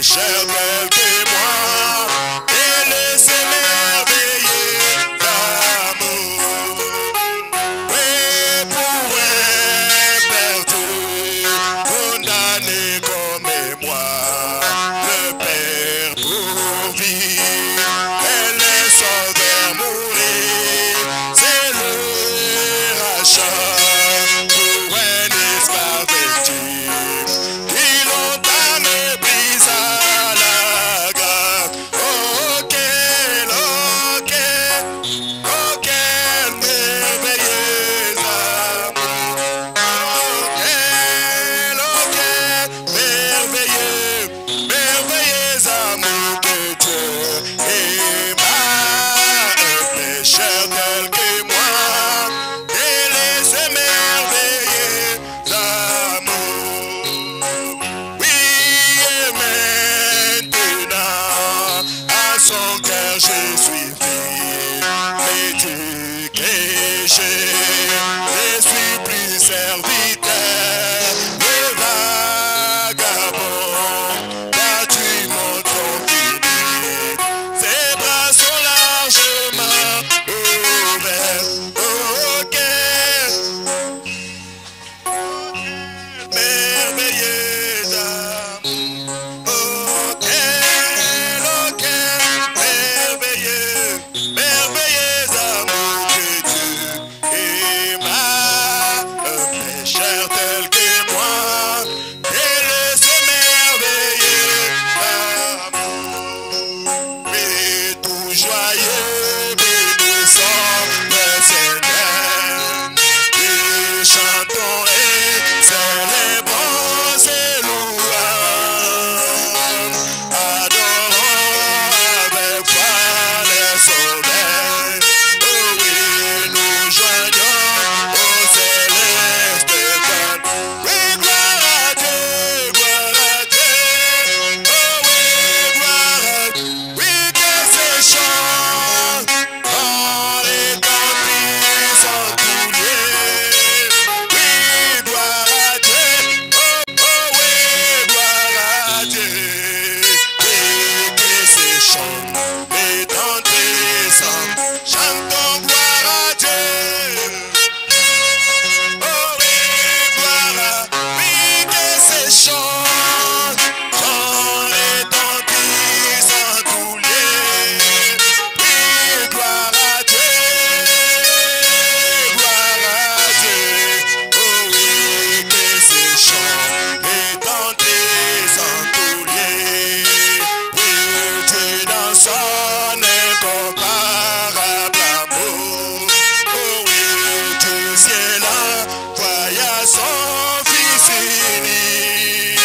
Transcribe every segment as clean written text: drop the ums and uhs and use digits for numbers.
pécheur tel que moi, et laisse merveiller d'amour. Oui, pour un perdu, condamné comme moi, le Père pour vivre, et le Sauveur mourir, c'est le rachat pour un esclave victime, qui longtemps méprise à la grâce. Oh, quel merveilleux amour. Oh, quel merveilleux amour que Dieu aima un pécheur tel que moi, et les émerveillés d'amour. Oui, et maintenant, à son cœur je suis fille, éduqué, je suis plus serviteur, le vagabond, battu mon tranquille, ses bras sont largement ouverts. Oh, quel merveilleux amour. Oh, quel merveilleux amour que Dieu aima un pécheur tel que moi, et laisse merveilleux amour. Mais tout joyeux bénissant le Seigneur, et chantons et célébrons ses louanges, adorons avec foi le Sauveur. Oh oui, nous joignons au céleste chant. Oui, gloire à Dieu, gloire à Dieu. Oh oui, gloire à Dieu. Oui, que ces chants dans les campings sont tous liés. Oui, gloire à Dieu. Oh oui, gloire à Dieu. Oui, que ces chants étendus sont. Chantons gloire à Dieu. Oh oui, gloire à, oui, que ces chants dans les étendus sont tous liés. Oui, gloire à Dieu, gloire à Dieu. Oh oui, que ces chants étendus sont tous liés. Oui, Dieu dans son incomparable amour. Oh oui, Dieu ciel envoya son Fils unique,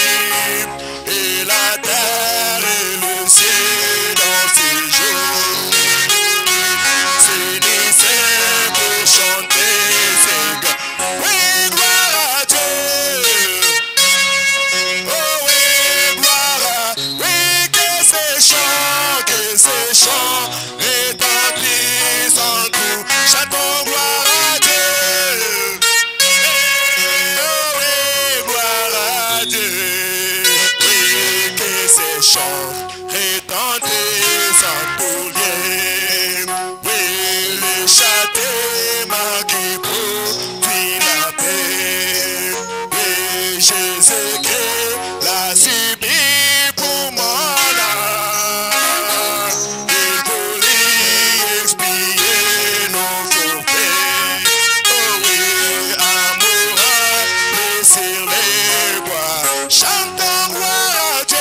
et la terre et le ciel dans ces jours s'unissaient pour chanter ses gloires. Oui, gloire à Dieu. Oh oui, gloire à, oui, que ces chants établis en tout. Chantons gloire à Dieu. Oh oui, gloire à Dieu. Oui, que ces chants étendus en tout lieu. Oui, le châtiment qui produit la paix. Oui, Jésus-Christ l'a subi pour mon âme. Il voulait expier nos forfaits. Oh oui, amour sur les bois. Chantons gloire à Dieu.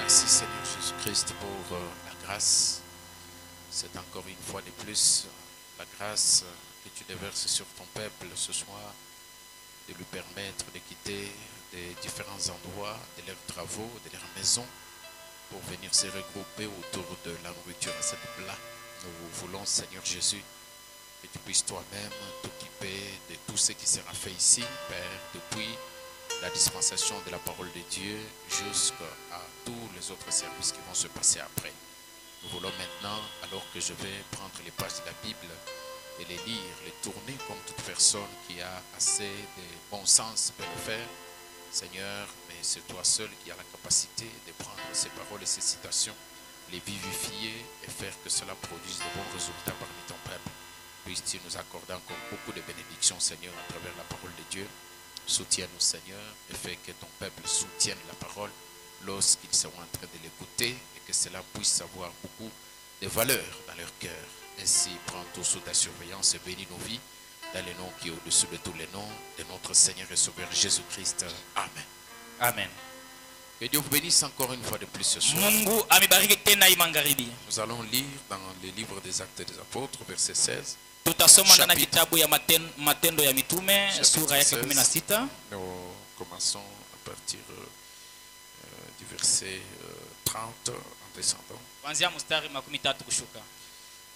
Merci Seigneur Jésus-Christ pour la grâce. C'est encore une fois de plus la grâce que tu déverses sur ton peuple ce soir, de lui permettre de quitter des différents endroits, de leurs travaux, de leurs maisons, pour venir se regrouper autour de la nourriture à cette plat. Nous voulons, Seigneur Jésus, que tu puisses toi-même t'occuper de tout ce qui sera fait ici, Père, depuis la dispensation de la parole de Dieu jusqu'à tous les autres services qui vont se passer après. Nous voulons maintenant, alors que je vais prendre les pages de la Bible et les lire, les tourner comme toute personne qui a assez de bon sens peut le faire, Seigneur, mais c'est toi seul qui as la capacité de prendre ces paroles et ces citations, les vivifier et faire que cela produise de bons résultats parmi ton peuple. Puisses-tu nous accorder encore beaucoup de bénédictions, Seigneur, à travers la parole de Dieu. Soutiens-nous, Seigneur, et fais que ton peuple soutienne la parole lorsqu'ils seront en train de l'écouter et que cela puisse avoir beaucoup de valeur dans leur cœur. Ainsi, prends tout sous ta surveillance et bénis nos vies dans le nom qui est au-dessus de tous les noms de notre Seigneur et Sauveur Jésus-Christ. Amen. Amen. Que Dieu vous bénisse encore une fois de plus ce soir. Mungu amebariki tena hii magharibi. Nous allons lire dans le livre des Actes des Apôtres, verset 16. Tutasoma ndani ya kitabu ya Matendo ya Mitume sura yake 16. Nous commençons à partir du verset 30 en descendant. Kuanzia mstari 13 kushuka.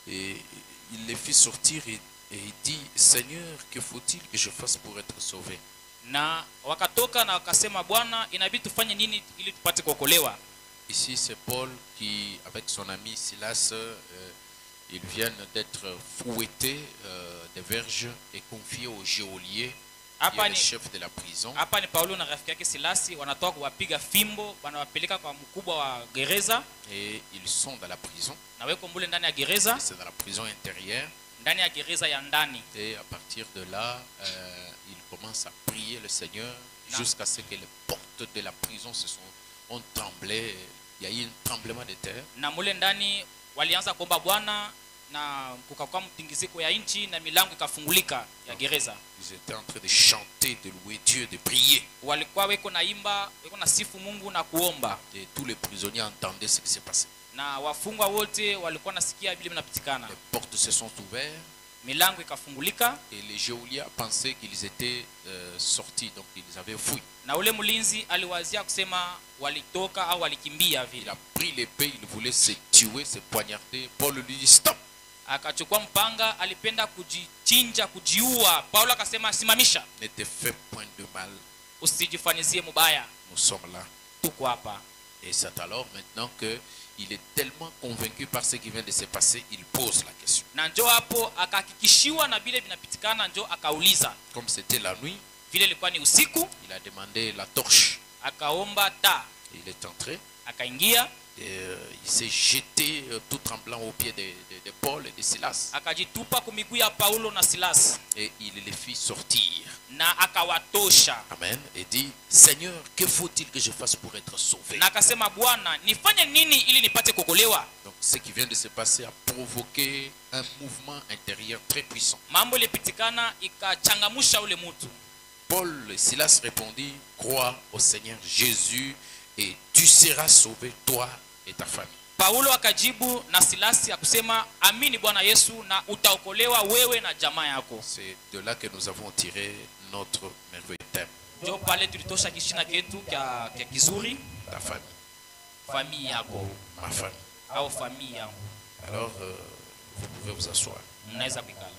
Et il les fit sortir et il dit, Seigneur, que faut-il que je fasse pour être sauvé? Na wakatoka na wakasema, Bwana, inabidi tufanye nini ili tupate kuokolewa? Ici c'est Paul qui, avec son ami Silas, ils viennent d'être fouettés des verges et confiés au geôlier, qui est le chef de la prison. Hapa ni Paulo na rafiki yake Silasi wanatoka kuwapiga fimbo, wanawapeleka kwa mkubwa wa gereza. Et ils sont dans la prison. Na weko mbule ndani ya gereza. C'est dans la prison intérieure. Ndani ya gereza ya ndani. Et à partir de là, ils commencent à prier le Seigneur jusqu'à ce que les portes de la prison ont tremblé. Il y a eu un tremblement de terre. Na mule ndani walianza kuomba Bwana na kukakuwa mtingiziko ya nchi na milango ikafungulika ya gereza. Ils étaient en train de chanter, de louer Dieu, de prier. Walikuwa weko na imba, weko na sifu Mungu na kuomba. Et tous les prisonniers entendaient ce qui s'est passé. Na wafungwa wote walikuwa nasikia vile vinapitikana. Les portes se sont ouvertes. Milango ikafungulika. Et les geôliers pensaient qu'ils étaient sortis, donc ils avaient fui. Na ule mlinzi aliwazia kusema walitoka au walikimbia vile. Il a pris l'épée, il voulait se tuer, se poignarder. Paul lui dit stop. Akachukua mpanga, alipenda kujichinja, kujiua. Paulo akasema simamisha. Ne te fais point de mal. Usijifanyizie mubaya. Nous sommes là. Tuko hapa. Et c'est alors maintenant que il est tellement convaincu par ce qui vient de se passer, il pose la question. Na njo hapo akahakikishiwa na vile vinapitikana, njo akauliza. Comme c'était la nuit, vile ilikuwa ni usiku, il a demandé la torche. Akaomba taa. Il est entré. Akaingia. Et il s'est jeté tout tremblant aux pieds de Paul et de Silas. Akajitupa kwa miguu ya Paulo na Silas. Et il les fit sortir. Na akawatosha. Amen. Et dit, Seigneur, que faut-il que je fasse pour être sauvé? Na akasema, Bwana, nifanye nini ili nipate kuokolewa? Donc ce qui vient de se passer a provoqué un mouvement intérieur très puissant. Mambo ilipitikana ikachangamusha ule mtu. Paul et Silas répondit, crois au Seigneur Jésus et tu seras sauvé, toi et ta famille. Paulo akajibu na Silasi akusema, amini Bwana Yesu na utaokolewa wewe na jamaa yako. C'est de là que nous avons tiré notre merveilleux thème. Jo pale tulitosha kishina ketu kya kizuri. Ta famille. Famille yako. Ma famille. Au famille yangu. Alors vous pouvez vous asseoir. Mnaweza kuikala.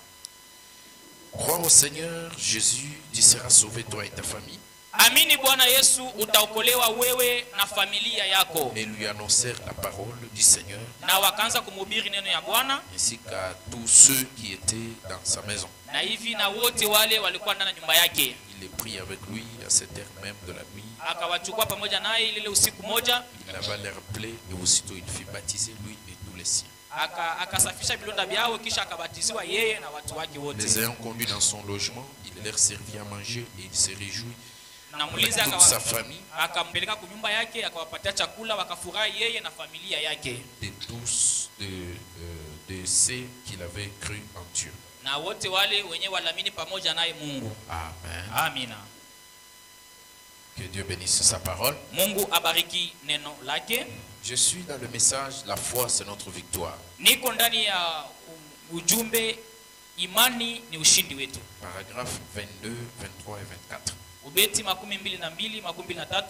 Crois au Seigneur Jésus, tu seras sauvé, toi et ta famille. Amini Bwana Yesu utaokolewa wewe na familia yako. Et lui annoncèrent la parole du Seigneur. Na wakaanza kumhubiri neno ya Bwana. Ainsi qu'à tous ceux qui étaient dans sa maison. Na hivi na wote wale walikuwa ndani ya nyumba yake. Il les prit avec lui à cette heure même de la nuit. Akawachukua pamoja naye ile usiku moja. Il lava leurs plaies et aussitôt il fit baptiser lui et tous les siens. Akasafisha vilonda vyao kisha akabatiziwa yeye na watu wake wote. Les ayant conduits dans son logement, il leur servit à manger et il se réjouit. Na mlinzi toute sa famille, akampeleka kwa nyumba yake, akawapatia chakula, wakafurahi yeye na familia yake. De tous de ceux qu'il avait cru en Dieu. Na wote wale wenye walamini pamoja naye Mungu. Amen. Amina. Que Dieu bénisse sa parole. Mungu abariki neno lake. Je suis dans le message, la foi c'est notre victoire. Niko ndani ya ujumbe, imani ni ushindi wetu. Paragraphe 22, 23 et 24. Ubeti 22, 23, 24.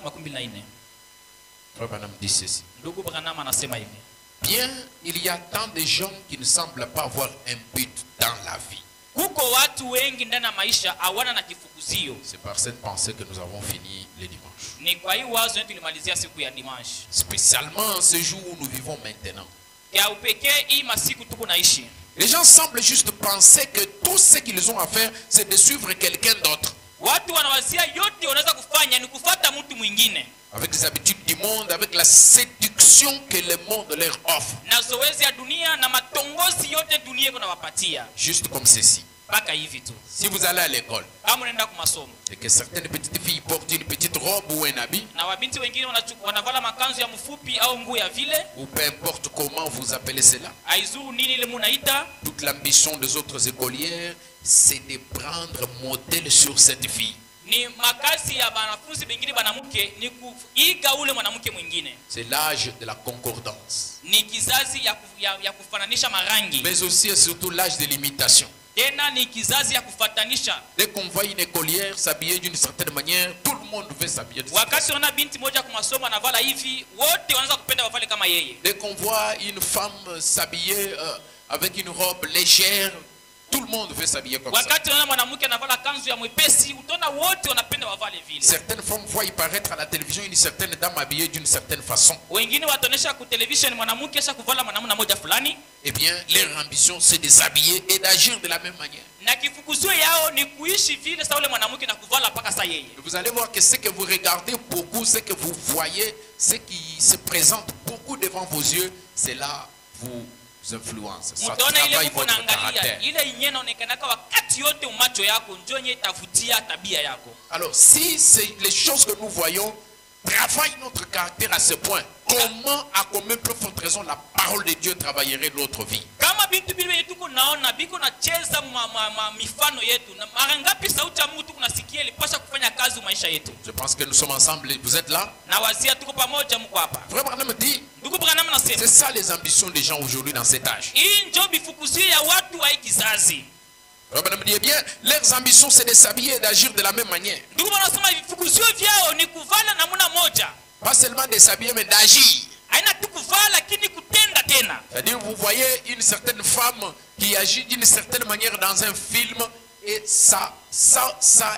Frère Branham dit ceci. Ndugu Branham anasema hivi. Bien, il y a tant de gens qui ne semblent pas avoir un but dans la vie. Kuko watu wengi ndani ya maisha hawana na kifukuzio. C'est par cette pensée que nous avons fini le dimanche. Ni kwa hiyo wazo yetu tulimalizia siku ya dimanche. Spécialement ce jour où nous vivons maintenant. Ya upekee hii masiku tuko naishi. Les gens semblent juste penser que tout ce qu'ils ont à faire, c'est de suivre quelqu'un d'autre. Watu wanawazia yote wanaweza kufanya ni kufuata mtu mwingine. Avec les habitudes du monde, avec la séduction que le monde leur offre. Na zoezi ya dunia na matongozi yote dunia iko nawapatia. Juste comme ceci. Paka hivi tu. Si vous allez à l'école Kama unaenda kwa masomo et que certaines petites filles portent une petite robe ou un habit, na wabinti wengine wanavala makanzu ya mfupi au nguo ya vile, ou peu importe comment vous appelez cela, aizuru nini ile munaita, toute l'ambition des autres écolières, c'est de prendre modèle sur cette fille. ni makazi ya wanafunzi wengine banamuke ni kuiga ule mwanamke mwingine. C'est l'âge de la concordance. Ni kizazi ya kufananisha marangi. Mais aussi et surtout l'âge de l'imitation. Tena ni kizazi ya kufatanisha. Dès qu'on voit une écolière s'habiller d'une certaine manière, tout le monde veut s'habiller de cette façon. Wakati wana binti moja kwa masomo anavala hivi, wote wanaanza kupenda wavale kama yeye. Dès qu'on voit une femme s'habiller avec une robe légère, tout le monde veut s'habiller comme ça. Wakati wana mwanamke anavala kanzu ya mwepesi, utaona wote wanapenda wavale vile. Certaines femmes voient y paraître à la télévision une certaine dame habillée d'une certaine façon. Wengine wataonesha ku television mwanamke kisha kuvala mwanamume moja fulani. Eh bien, leur ambition c'est de s'habiller et d'agir de la même manière. Na kifukuzio yao ni kuishi vile sawa ule mwanamke na kuvala paka sa yeye. Vous allez voir que ce que vous regardez beaucoup, ce que vous voyez, ce qui se présente beaucoup devant vos yeux, c'est là vous influence. Ça travaille votre caractère. Ile yenyewe inaonekanaka wakati yote umacho yako njoo yenyewe itavutia tabia yako. Alors, si c'est les choses que nous voyons travaillent notre caractère à ce point, comment à combien plus forte raison la parole de Dieu travaillerait notre vie? Kama bintu bile tuko naona biko na cheza mifano yetu na mara ngapi sauti ya Mungu tuko nasikia ilipasha kufanya kazi maisha yetu. Je pense que nous sommes ensemble. Vous êtes là? Na wazia tuko pamoja mko hapa. Frère Branham dit, Ndugu Branham anasema, c'est ça les ambitions des gens aujourd'hui dans cet âge. hii ndio bifukuzio ya watu wa kizazi. Frère Branham dit, eh bien, leurs ambitions c'est de s'habiller et d'agir de la même manière. Ndugu wanasema bifukuzio vyao ni kuvala namna moja. Pas seulement de s'habiller mais d'agir. Haina tu kuvala lakini kutenda tena. C'est-à-dire, vous voyez une certaine femme qui agit d'une certaine manière dans un film et ça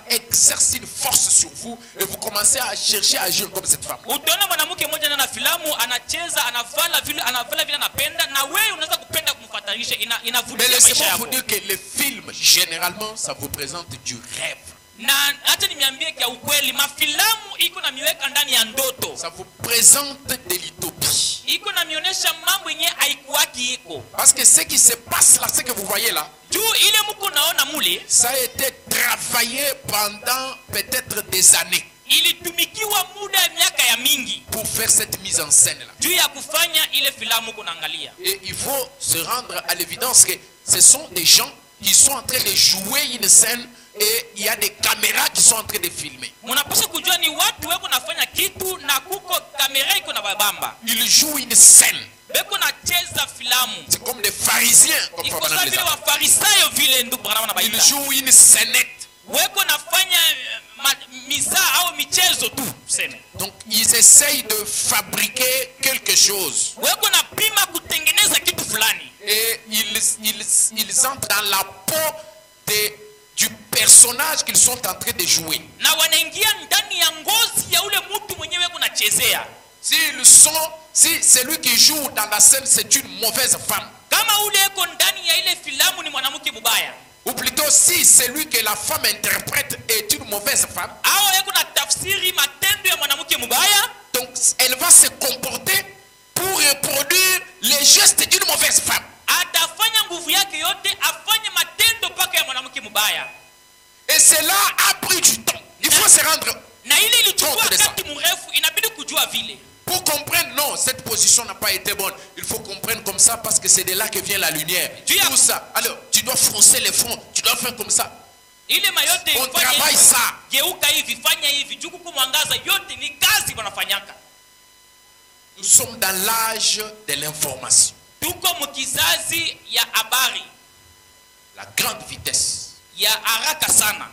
exerce une force sur vous et vous commencez à chercher à agir comme cette femme. Utaona mwanamke mmoja na filamu anacheza anavala vile anapenda na wewe unaweza kupenda kumfatanisha inavutia maisha yako. Mais laissez-moi vous dire que les films généralement ça vous présente du rêve. Na acha niambie kwa ukweli mafilamu iko na miweka ndani ya ndoto. Ça vous présente de l'utopie. Iko na mionyesha mambo yenye haikuwaki iko. Parce que ce qui se passe là, ce que vous voyez là, juu ile mko naona mule, ça a été travaillé pendant peut-être des années. Ilitumikiwa muda ya miaka ya mingi pour faire cette mise en scène là. Juu ya kufanya ile filamu kunaangalia. Et il faut se rendre à l'évidence que ce sont des gens qui sont en train de jouer une scène et il y a des caméras qui sont en train de filmer. Mnapaswa kujua ni watu weko nafanya kitu na kuko kamera iko na babamba. Ils jouent une scène. Beko na cheza filamu. C'est comme des pharisiens comme iko sawa vile wafarisayo vile ndugu Branham na baita. Ils jouent une scénette. Weko nafanya mizaa au michezo tu sene. Donc ils essayent de fabriquer quelque chose. Weko na pima kutengeneza kitu fulani. Et ils entrent dans la peau du personnage qu'ils sont en train de jouer. Na wanaingia ndani ya ngozi ya ule mtu mwenyewe kunachezea. Si celui qui joue dans la scène c'est une mauvaise femme. Kama ule eko ndani ya ile filamu ni mwanamke mbaya. Ou plutôt si celui que la femme interprète est une mauvaise femme. Ao eko na tafsiri matendo ya mwanamke mbaya. Donc elle va se comporter pour reproduire les gestes d'une mauvaise femme. Atafanya nguvu yake yote afanye matendo paka ya mwanamke mbaya. Et cela a pris du temps. Il faut se rendre na ile ilichukua wakati mrefu inabidi kujua vile. Pour comprendre, non, cette position n'a pas été bonne. Il faut comprendre comme ça parce que c'est de là que vient la lumière. Tout ça. Alors, tu dois froncer les fronts. Tu dois faire comme ça. ile mayote On travaille ça. geuka hivi, fanya hivi, juu kuko mwangaza, yote ni kazi wanafanyaka. Nous sommes dans l'âge de l'information. Tuko mkizazi ya habari, La grande vitesse. ya haraka sana.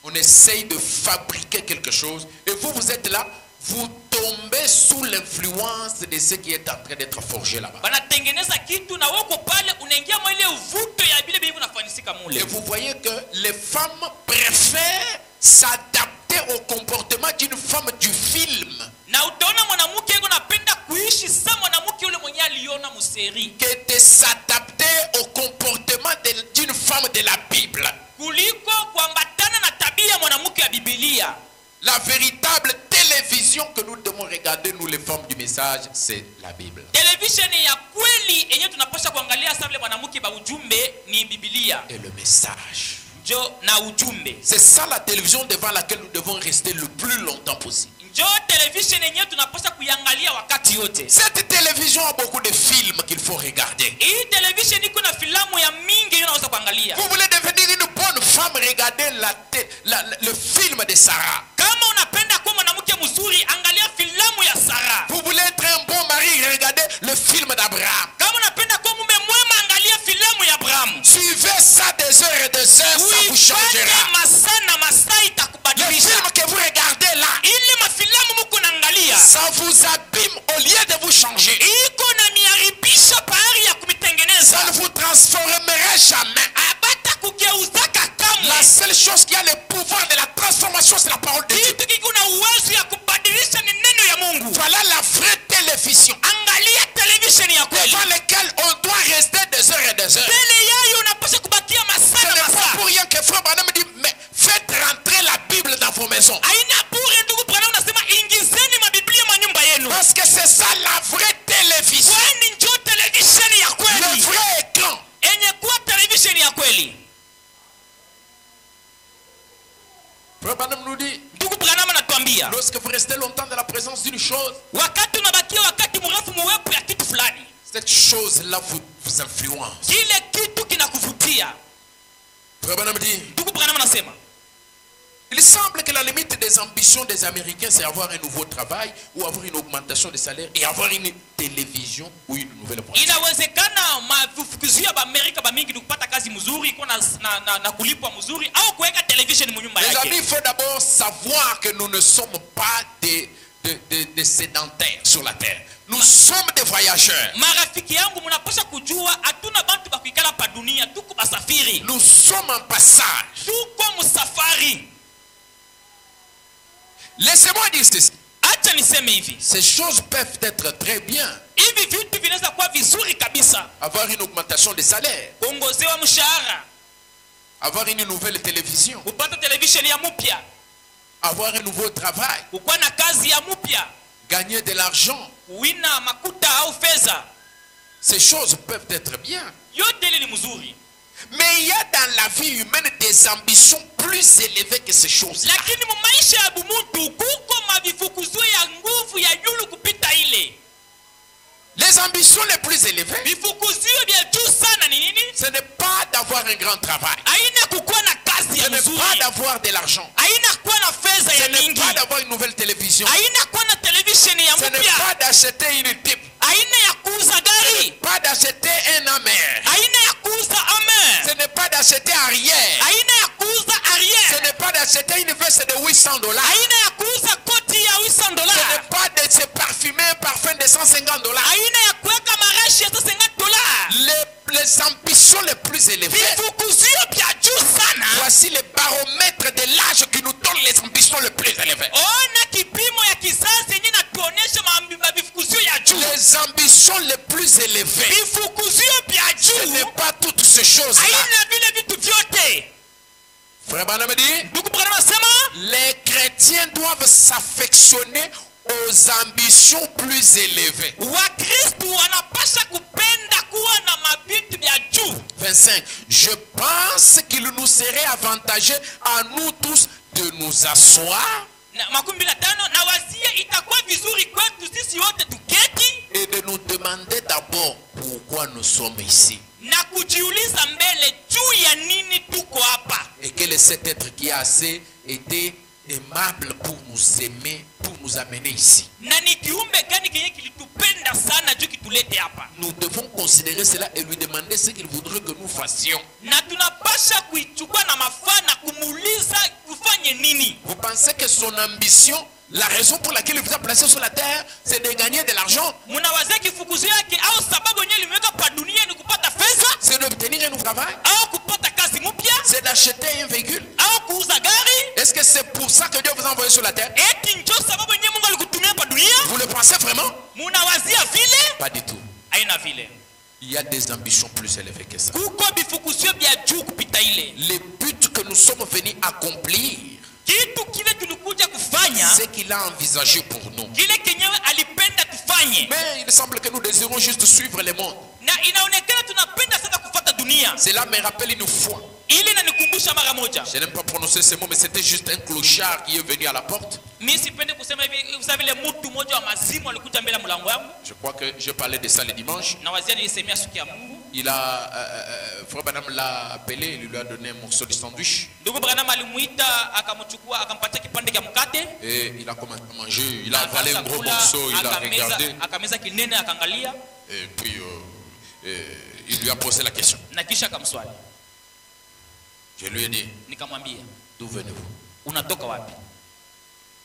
On essaye de fabriquer quelque chose. Et vous, vous êtes là. Vous tombez sous l'influence de ce qui est en train d'être forgé là-bas. Banatengeneza kitu na wako pale, unaingia mwa ile uvuto ya bile bibi unafanisika mule. Et vous voyez que les femmes préfèrent s'adapter au comportement d'une femme du film Na utaona mwanamke yuko napenda kuishi sama mwanamke yule mwenye aliona museri, que de s'adapter au comportement d'une femme de la Bible. kuliko kuambatana na tabia mwanamke ya Biblia. La véritable télévision que nous devons regarder, nous les femmes du message, c'est la Bible. Television ya kweli yenye tunapaswa kuangalia sasa vile mwanamke ba ujumbe ni Biblia. Et le message. Njo na ujumbe. C'est ça la télévision devant laquelle nous devons rester le plus longtemps possible. Njo television yenye tunapaswa kuiangalia wakati yote. Cette télévision a beaucoup de films qu'il faut regarder. Hii television iko na filamu ya mingi unaweza kuangalia. Vous voulez devenir une bonne femme, regardez le film de Sarah. Kama unapenda kuwa mwanamke mzuri, angalia filamu ya Sara. Vous voulez être un bon mari, regardez le film d'Abraham. Kama unapenda kuwa mume mwema, angalia filamu ya Abraham. Suivez ça des heures et des heures, ça vous changera. Masaa na masaa Le itakubadilisha. film que vous regardez là, Ile mafilamu mko naangalia, ça vous abîme au lieu de vous changer. iko na miharibisha pahali ya kumitengeneza. Ça ne vous transformera jamais. Abata kugeuzaka kamwe. La seule chose qui a le pouvoir de la transformation, c'est la parole de Dieu. Kitu kiko na uwezo ya kubadilisha ni neno ya Mungu. Voilà la vraie télévision Angalia television ya kweli. devant laquelle on doit rester des heures et des heures. Mbele yayo unapaswa kubakia Ce masaa n'est na pas masaa. pour rien que Frère Branham dit, mais faites rentrer la Bible dans vos maisons. Haina bure ndugu Branham unasema ingizeni mabiblia manyumba yenu. Parce que c'est ça la vraie télévision. Kwani njo television ya Le kweli. vrai écran. Enye kuwa television ya kweli. Frère Branham nous dit, Ndugu Branham anatuambia, lorsque vous restez longtemps dans la présence d'une chose, wakati unabakia wakati mrefu muwepo ya kitu fulani, cette chose-là vous influence. kile kitu kinakuvutia. Frère Branham dit, Ndugu Branham anasema, il semble que la limite des ambitions des Américains, c'est avoir un nouveau travail ou avoir une augmentation de salaire et avoir une télévision ou une nouvelle voiture. inawezekana mafukuzo ya Amerika ba mingi kupata kazi mzuri, iko na kulipwa mzuri au kuweka television mnyumba Les yake. amis, il faut d'abord savoir que nous ne sommes pas des sédentaires sur la terre. Nous sommes des voyageurs. Marafiki yangu mnapaswa kujua hatuna bantu ba kuikala pa dunia, tuko basafiri. Nous sommes en passage. Tuko msafari. Laissez-moi dire ceci. Acha niseme hivi. Ces choses peuvent être très bien. Hivi vitu vinaweza kuwa vizuri kabisa. Avoir une augmentation de salaire. Kuongozewa mshahara, Avoir une nouvelle télévision. kupata television ya mpya, Avoir un nouveau travail. kukuwa na kazi ya mpya, Gagner de l'argent. kuwina makuta au fedha. Ces choses peuvent être bien. Yote ile ni mzuri. Mais il y a dans la vie humaine des ambitions plus élevées que ces choses-là. Lakini mu maisha ya bumuntu kuko mavifukuzo ya nguvu ya yulu kupita ile. Les ambitions les plus élevées, Vifukuzo vya juu sana ni nini? ce n'est pas d'avoir un grand travail. Haina kukuwa na kazi Ce ya n'est pas mzuri. d'avoir de l'argent. Haina kuwa na fedha Ce ya n'est mingi. pas d'avoir une nouvelle télévision. Haina kuwa na television ya Ce n'est mpya. pas d'acheter une type. Haina ya kuuza gari. Pas d'acheter un amer. Haina ya kuuza Ce amer. n'est pas d'acheter arrière. Haina ya kuuza Ce arrière. n'est pas d'acheter une veste de $800. Haina ya kuuza koti ya $800. Ce n'est pas de se parfumer un parfum de $150. Haina ya kuweka marashi ya $50. Les ambitions les plus élevées. Vifukuzio vya juu sana. Voici les baromètres de l'âge qui nous donnent les ambitions les plus élevées. Ona kipimo ya kisasa yenye natuonesha mavifukuzio ya juu. Les ambitions les plus élevées. Vifukuzio vya Ce juu n'est pas toutes ces choses-là. haina vile vitu vyote. Frère Branham dit, Ndugu Branham anasema les chrétiens doivent s'affectionner aux ambitions plus élevées. Wakristu wanapasha kupenda kuwa na mavitu vya juu. 25. Je pense qu'il nous serait avantageux à nous tous de nous asseoir Na 15 na wasia itakuwa vizuri kwetu sisi wote tuketi et de nous demander d'abord pourquoi nous sommes ici na kujiuliza mbele juu ya nini tuko hapa. et est cet être qui a assez été aimable pour nous aimer, pour nous amener ici? Na ni kiumbe gani kenye kilitupenda sana juu kitulete hapa? Nous devons considérer cela et lui demander ce qu'il voudrait que nous fassions. Na tunapasha kuichukua na mafaa na kumuuliza tufanye nini. Vous pensez que son ambition, la raison pour laquelle il vous a placé sur la terre, c'est de gagner de l'argent? Munawazia kifukuzo yake au sababu yenyewe limeweka pa dunia ni kupata pesa C'est d'obtenir un travail? au kupata kazi mpya C'est d'acheter un véhicule? au kuuza gari? Est-ce que c'est pour ça que Dieu vous a envoyé sur la terre? Eti njoo sababu yenyewe Mungu alikutumia pa dunia? Vous le pensez vraiment? Munawazia vile? Pas du tout. Haina vile. Il y a des ambitions plus élevées que ça. Kuko bifukuzo bya juu kupita ile. Les buts que nous sommes venus accomplir, Kitu kile tulikuja kufanya, c'est qu'il a envisagé pour nous. kile kenyewe alipenda tufanye. Mais il semble que nous désirons juste suivre le monde. Na inaonekana tunapenda sana kufuata dunia. Cela me rappelle une fois. Ile inanikumbusha mara moja. Je n'aime pas prononcer ces mots, mais c'était juste un clochard qui est venu à la porte. Mimi sipende kusema hivi, usawa vile mtu mmoja wa mazimu alikuja mbele ya mlango wangu. Je crois que je parlais de ça le dimanche. Na wazia nilisemea siku ya Mungu. Il a, Frère Branham l'a appelé, il lui a donné un morceau de sandwich. Ndugu Branham alimuita akamchukua akampatia kipande cha mkate. Et il a commencé à manger. Il a avalé un gros morceau, il a regardé. Akameza kinene akaangalia. Et puis il lui a posé la question. Na kisha akamswali. Je lui ai dit, Nikamwambia, d'où venez-vous? unatoka wapi?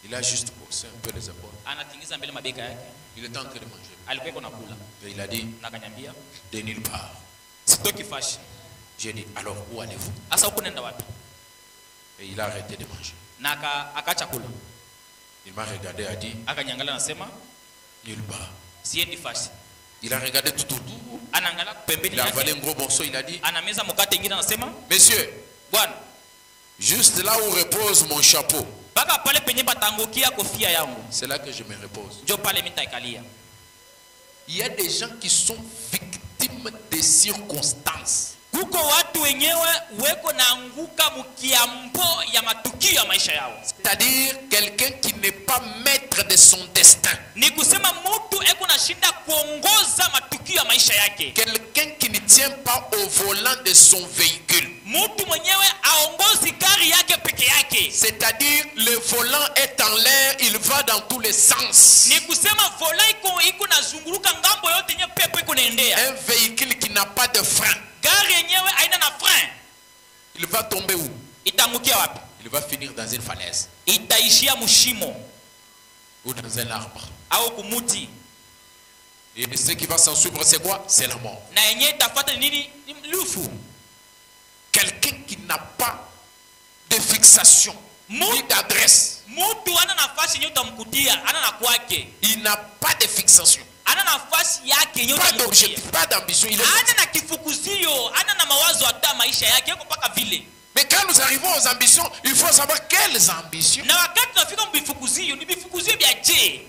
Il a juste haussé un peu les épaules. Anatingiza mbele mabega yake. Il était en train de manger. Alikuwa yuko nakula. Et il a dit, Na akaniambia, de nulle part. sitoki fashi. J'ai dit, alors où allez-vous? Asa huko nenda wapi? Et il a arrêté de manger. Na akaacha kula. Il m'a regardé et a dit, Akaniangalia nasema, nulle part. siendi fashi. Il a regardé tout autour. Anaangalia pembeni Il a avalé yake. un gros morceau. Il a dit, Anameza mkate ingine anasema, Messieurs, Bwana, juste là où repose mon chapeau, baka pale penye batangukia kofia yangu. c'est là que je me repose. Njo pale mitaikalia. Il y a des gens qui sont victimes des circonstances. Kuko watu wenyewe weko naanguka mkiambo ya matukio ya maisha yao. C'est-à-dire quelqu'un qui n'est pas maître de son destin. Ni kusema mtu eko na shinda kuongoza matukio ya maisha yake. Quelqu'un qui ne tient pas au volant de son véhicule. Mtu mwenyewe aongozi gari yake peke yake. C'est-à-dire le volant est en l'air, il va dans tous les sens. Ni kusema vola iko nazunguruka ngambo yote yenye pepo iko naendea. Un véhicule qui n'a pas de frein, Gari yenyewe haina na frein. il va tomber où? Itangukia wapi? Il va finir dans une falaise Itaishia mshimo ou dans un arbre. au kumuti. Et ce qui va s'en suivre, c'est quoi? C'est la mort. Na yenyewe itafuata nini? Ni lufu. Quelqu'un qui n'a pas de fixation, ni d'adresse. Mtu ana nafasi yenyewe utamkutia, ana na kwake. Il n'a pas de fixation, Ana nafasi yake yenyewe pas utamkutia. d'objectif, pas d'ambition. Il est... Ana na kifukuzio, ana na mawazo hata maisha yake yako mpaka vile. Mais quand nous arrivons aux ambitions, il faut savoir quelles ambitions. Na wakati tunafika mbifukuzio, ni bifukuzio vya je?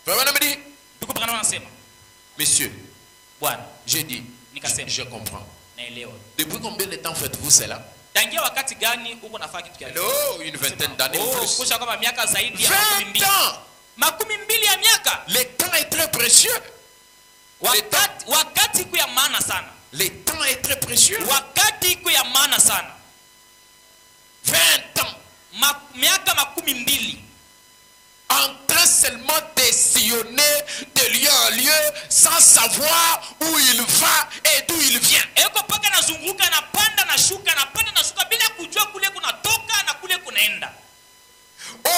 Vraiment, me dit, Ndugu Branham anasema, messieurs, Bwana, j'ai dit, Nikasema. je comprends. naelewa. Depuis combien de temps faites-vous cela? Tangia wakati gani uko nafanya kitu kile? Oh, une vingtaine d'années ou plus. Kusha kama miaka zaidi ya 20 ans! makumi mbili ya miaka. Le temps est très précieux. Wakati iko ya maana sana. Le temps est très précieux. Wakati iko ya maana sana. 20 ans. Miaka makumi mbili. En train seulement de sillonner de lieu en lieu sans savoir où il va et d'où il vient. Eko paka nazunguka na panda na shuka bila kujua kule kunatoka na kule kunaenda.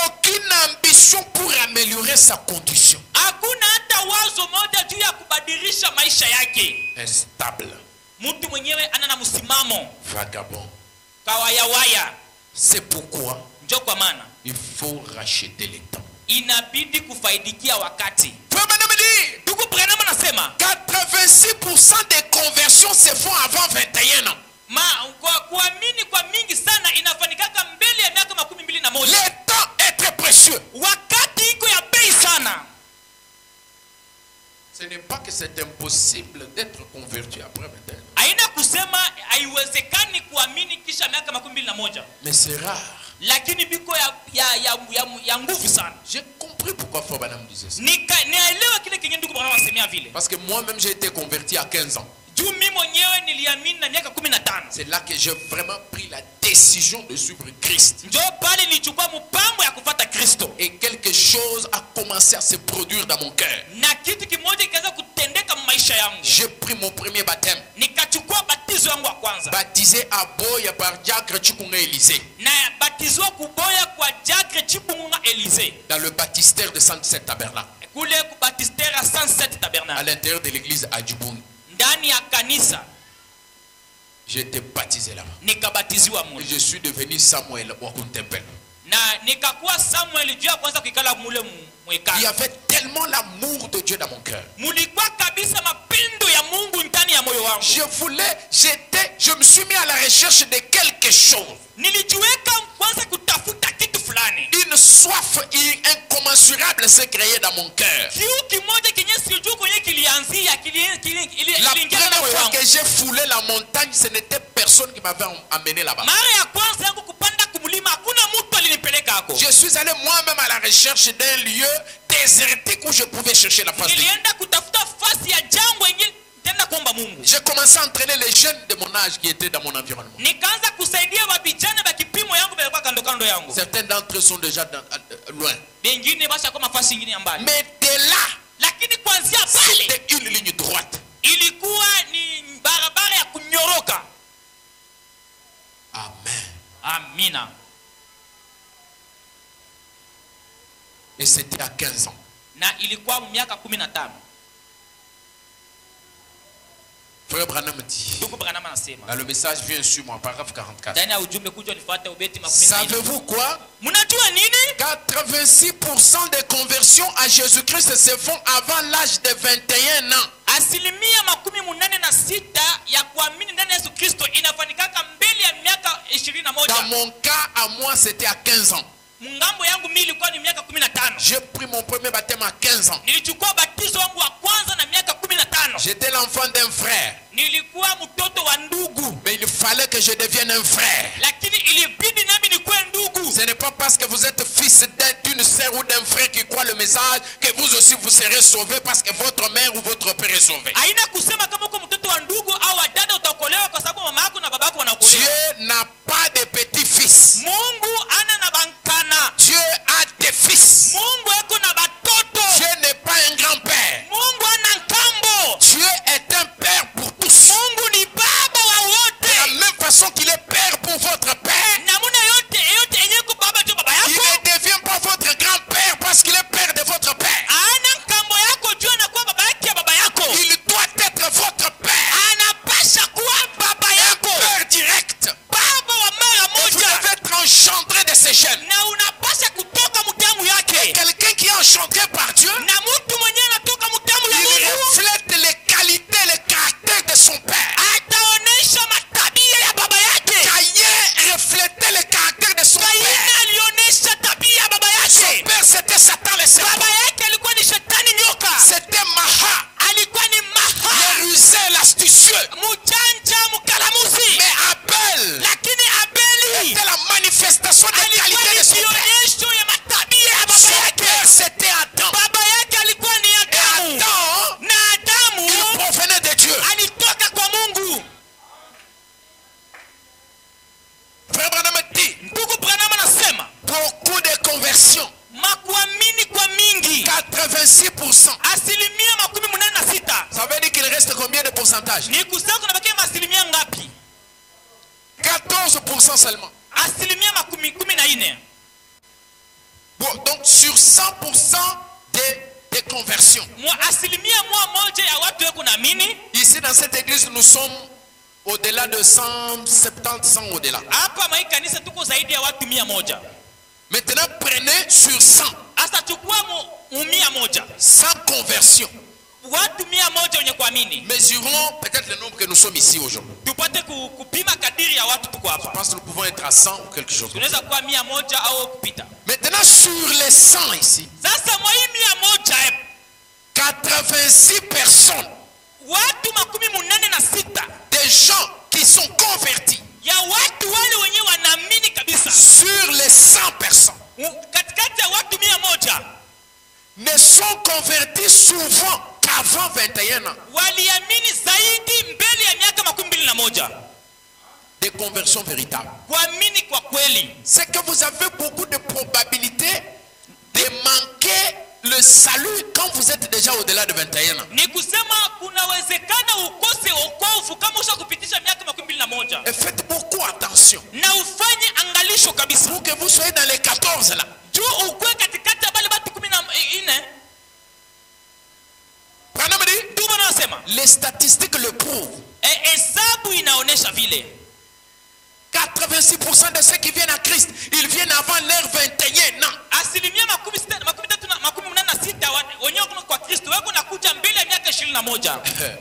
Aucune ambition pour améliorer sa condition. Hakuna hata wazo moja juu ya kubadilisha maisha yake. Instable. Mtu mwenyewe ana na msimamo. Vagabond. Kawayawaya. C'est pourquoi Njo kwa maana il faut racheter le temps. inabidi kufaidikia wakati. Ndugu Branham anasema 86% des conversions se font avant 21 ans. Kuamini kwa mingi sana inafanikaka mbele ya miaka 21. Le temps est très précieux. Wakati iko ya bei sana. Ce n'est pas que c'est impossible d'être converti après 21 ans. Haina kusema haiwezekani kuamini kisha miaka 21. Mais c'est rare. Lakini biko ya nguvu sana. J'ai compris pourquoi Frère Branham disait ça. Nielewa kile kinye ndugu Branham asemea vile. Parce que moi-même j'ai été converti à 15 ans. juu mimi mwenyewe niliamini na miaka 15. C'est là que j'ai vraiment pris la décision de suivre Christ. Ndio pale nilichukua mpango ya kufuata Kristo. Et quelque chose a commencé à se produire dans mon cœur. Na kitu kimoja kikaanza kutendeka maisha yangu. J'ai pris mon premier baptême. Nikachukua batizo yangu wa kwanza. Baptisé à Boya par Diacre Chikunga Élysée. Na batizwa kuboya kwa Diacre Chikunga Élysée. Dans le baptistère de Saint-Sept Tabernacle. Kule ku baptistère à 107 À Tabernacle. l'intérieur de l'église à Djibouti. Ndani ya kanisa J'ai été baptisé là-bas. nikabatiziwa Et mule. je suis devenu Samuel Wakuntempel. Na nikakuwa Samuel juu ya kwanza kuikala mule Il y mwekala. avait tellement l'amour de Dieu dans mon cœur. Mulikuwa kabisa mapendo ya Mungu ndani ya moyo wangu. Je me suis mis à la recherche de quelque chose. Nilijiweka kwanza kutafuta kitu fulani. Une soif incommensurable s'est créée dans mon cœur. Kiu kimoja kenye sijui kwenye kilianzia La kiliingia na première moyo fois wangu. que j'ai foulé la montagne, ce n'était personne qui m'avait amené là-bas. Mara ya kwanza yangu kupanda kumlima hakuna mtu alinipeleka hako. Je suis allé moi-même à la recherche d'un lieu désertique où je pouvais chercher la face de Dieu. Nilienda kutafuta fasi ya jangwa yenye tena kuomba Mungu. J'ai commencé à entraîner les jeunes de mon âge qui étaient dans mon environnement. Nikaanza kusaidia wabijana ba kipimo yangu balikuwa kando kando yangu. Certains d'entre eux sont déjà loin. Wengine basha kwa mafasi nyingine ya mbali. Mais de là, Lakini kuanzia pale c'était une ligne droite. ilikuwa ni barabara ya kunyoroka. Amen. Amina. Et c'était à 15 ans. Na ilikuwa miaka 15. Frère Branham dit, Ndugu Branham anasema. dans le message vient sur moi, paragraphe 44. Ndani ya ujumbe kuja nifuate ubeti 14. Savez-vous quoi? Mnajua nini? 86% des conversions à Jésus-Christ se font avant l'âge de 21 ans. Asilimia 86 ya kuamini ndani ya Yesu Kristo inafanikaka mbele ya miaka 21. Dans mon cas, à moi, c'était à 15 ans. Mungambo yangu mimi ilikuwa ni miaka 15. J'ai pris mon premier baptême à 15 ans. Nilichukua batizo wangu wa kwanza na miaka 15. J'étais l'enfant d'un frère. Nilikuwa mtoto wa ndugu. Mais il fallait que je devienne un frère. Lakini ilibidi nami nikuwe ndugu. Ce n'est pas parce que vous êtes fils d'une sœur ou d'un frère qui croit le message que vous aussi vous serez sauvé parce que votre mère ou votre père est sauvé. Haina kusema kama uko mtoto wa ndugu au wa dada utaokolewa kwa sababu mama yako na baba yako wanaokolewa. Dieu n'a pas de petits-fils. Mungu ana na bankana. Dieu a des fils. Mungu yako na batoto. Dieu n'est pas un grand-père. Mungu ana nkambo. Dieu est un père pour tous. Mungu ni baba wa wote. De la même façon qu'il est père pour votre père, Namuna yote yenye ko baba tu baba il yako. ne devient pas votre grand-père parce qu'il est père de votre père. Ana nkambo yako juu anakuwa baba yake ya baba yako. Il doit être votre père. Anapasha kuwa baba yako. Père direct. Baba wa mara Et vous moja. devez être engendré de ces jeunes. Na unapasha kutoka mdamu yake. Quelqu'un qui est engendré par Dieu, Na mtu mwenyewe anatoka mdamu ya il Mungu. reflète les qualités, les caractères de son père. Ataonesha matabia ya baba yake. Caïn reflétait les caractères de son Kaini père. alionyesha tabia ya baba Son yake. père, c'était Satan le serpent. Baba yake alikuwa ni shetani nyoka. C'était Maha, Alikuwa ni Maha. le rusé, l'astucieux. Mujanja mkalamuzi. Mais Abel Lakini Abeli était la manifestation des alikuwa qualités ni de son père. kionyesho ya matabia ya baba Son yake. père, c'était Adam. Baba yake alikuwa ni Et Adamu. Adam, Na Adamu il provenait de Dieu. alitoka kwa Mungu. Frère Branham dit, Ndugu Branham anasema beaucoup de conversions, makuamini kwa mingi 86%. asilimia 86. Ça veut dire qu'il reste combien de pourcentage? Ni kusema kunabakia asilimia ngapi? 14% seulement. Asilimia 14. Bon, donc sur 100% des conversions. Asilimia moja ya watu wako naamini. Ici dans cette église, nous sommes au-delà de 170, 100 au-delà. Hapa mai kanisa tuko zaidi ya watu 100. Maintenant, prenez sur 100. Asa chukua mu 100. 100 conversions. Watu 100 wenye kuamini. Mesurons peut-être le nombre que nous sommes ici aujourd'hui. Tupate kupima kadiri ya watu tuko Je hapa. pense que nous pouvons être à 100 ou quelque chose. Tunaweza kuwa 100 au kupita. Maintenant, sur les 100 ici, Sasa mwa hii 100 86 personnes, watu 86 des gens qui sont convertis ya watu wale wenye wanaamini kabisa. sur les 100 personnes Katikati ya watu 100 ne sont convertis souvent qu'à avant 21 ans. waliamini zaidi mbele ya miaka 21. Des conversions véritables. Kuamini kwa kweli. C'est que vous avez beaucoup de probabilités de manquer le salut quand vous êtes déjà au-delà de 21 ans. Ni kusema kunawezekana ukose wokovu kama ushakupitisha miaka 21. Et faites beaucoup attention. Na ufanye angalisho kabisa. Pour que vous soyez dans les 14 là. Juu ukwe katikati ya bale batu 14. Branham dit, Ndio maana nasema les statistiques le prouvent. hesabu inaonesha vile 86% de ceux qui viennent à Christ, ils viennent avant leur 21 ans. asilimia 86 wenyewe kwa Kristo wako nakuja mbele ya miaka 21.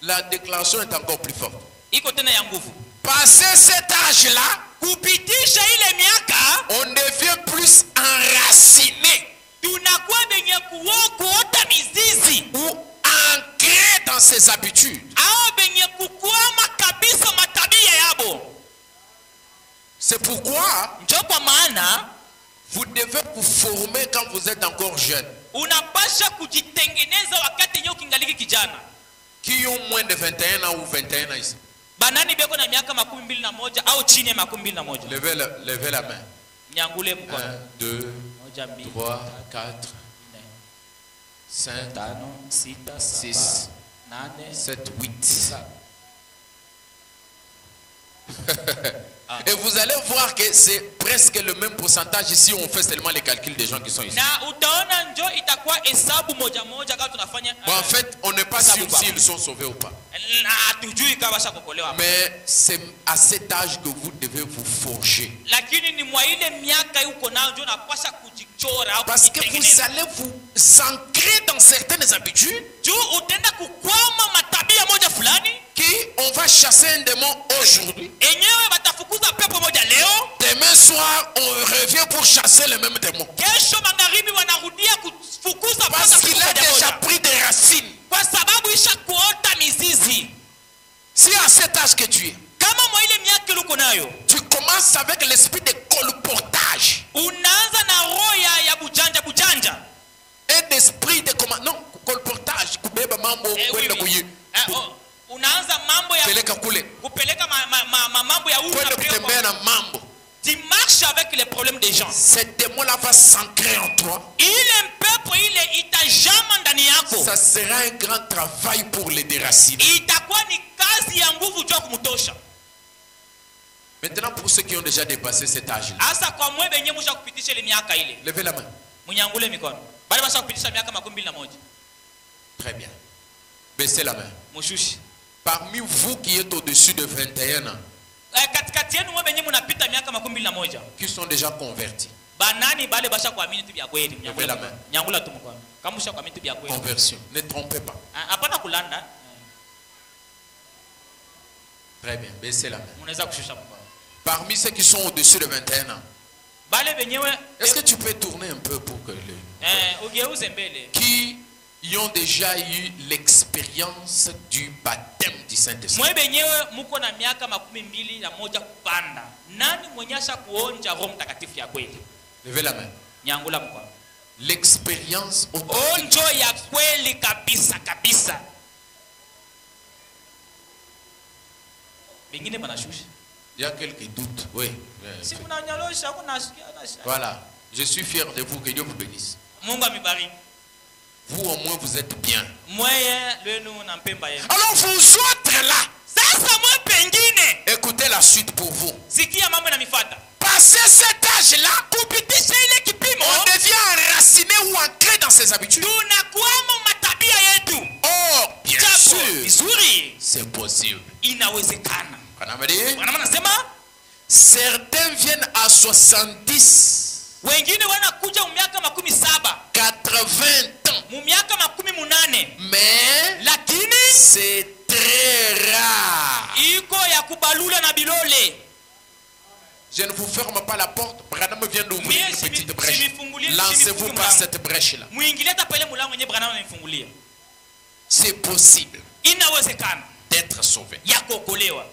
La déclaration est encore plus forte. Iko tena ya nguvu. Passé cet âge-là, Kupitisha ile miaka on devient plus enraciné tunakuwa benye kuota mizizi ou ancré dans ses habitudes. au benye kukwama kabisa matabia yabo. C'est pourquoi Ndio kwa maana vous devez vous former quand vous êtes encore jeune. unapasha kujitengeneza wakati yenyewe kingaliki kijana. Qui ont moins de 21 ans ou 21 ans ici? Banani beko na miaka 21 au chini ya 21. Levez la main. Nyangule mkono. 1, 2, 1 2 3, 4, 5, 5 6 6, 8 7, 8. Et vous allez voir que c'est presque le même pourcentage ici. On fait seulement les calculs des gens qui sont ici. na utaona njo itakuwa hesabu moja moja kama tunafanya. Bon, en fait, on n'est pas sûr s'ils sont sauvés ou pas. Na hatujui kama washakokolewa. Mais c'est à cet âge que vous devez vous forger. Lakini ni mwa ile miaka yuko nayo ndio unapasha kujichora au Parce que vous allez vous ancrer dans certaines habitudes juu utaenda kukwama matabia moja fulani qui on va chasser un démon aujourd'hui. enyewe batafukuza pepo moja leo, Demain soir, on revient pour chasser le même démon. kesho magharibi wanarudia kufukuza Parce qu'il a déjà pris des racines. kwa sababu isha kuota mizizi. Si à cet âge que tu es, Kama mwa ile miaka uko nayo tu commences avec l'esprit de colportage. unaanza na roho ya bujanja Un esprit de comment? Non, colportage. Kubeba mambo kwenda kuyi. unaanza mambo ya Peleka kule. kupeleka mambo ya Kwenda kutembea na mambo. tu marches avec les problèmes des gens. Ce démon-là va s'ancrer en toi. Ile mpepo ile itajama ndani yako. Ça sera un grand travail pour les déraciner. Itakuwa ni kazi ya nguvu juu kumtosha. Maintenant, pour ceux qui ont déjà dépassé cet âge-là, Asa kwa mwe benye musha kupitisha ile miaka ile. levez la main. Munyangule mikono. Bali basha kupitisha miaka 21. Très bien. Baissez la main. Mushushi. Parmi vous qui êtes au-dessus de 21 ans, Katikati yenu mwe benye munapita miaka 21. qui sont déjà convertis, Banani bale basha kuamini tu bya kweli. levez la main. Nyangula tu mkono. Kama musha kuamini tu bya kweli. Conversion. Ne trompez pas. Hapana kulanda. Très bien. Baissez la main. Munaweza kushusha mkono. Parmi ceux qui sont au-dessus de 21 ans, Bale benyewe est-ce que tu peux tourner un peu pour que les... ugeuze mbele. Qui y ont déjà eu l'expérience du baptême du Saint-Esprit? Mwe benyewe muko na miaka 21 kupanda. Nani mwenye asha kuonja Roho Mtakatifu ya kweli? Levez la main. Nyangula mkono. L'expérience Onjo ya kweli kabisa kabisa. Bengine banashusha. Il y a quelques doutes. Oui. Si kuna nyalosha kuna nasikia. Voilà. Je suis fier de vous. Que Dieu vous bénisse. Mungu amibariki. Vous au moins vous êtes bien. Mweye lenu na mpemba yenu. Alors vous autres là, Sasa mwe pengine écoutez la suite pour vous. sikia mambo na mifata. Passé cet âge-là, Kupitisha ile kipimo on devient enraciné ou ancré dans ses habitudes. tunakuwa matabia yetu. Oh, bien Japo sûr, vizuri c'est possible. inawezekana. Bwana Anasema certains viennent à 70, wengine wanakuja miaka 17, 80 ans. miaka 18, Mais lakini c'est très rare. iko ya kubalula na bilole. Je ne vous ferme pas la porte. Branham vient d'ouvrir une petite brèche. Lancez-vous par cette brèche-là. Muingilie hata pale mulango yenye Branham anaifungulia. C'est possible Inawezekana d'être sauvé, ya kuokolewa,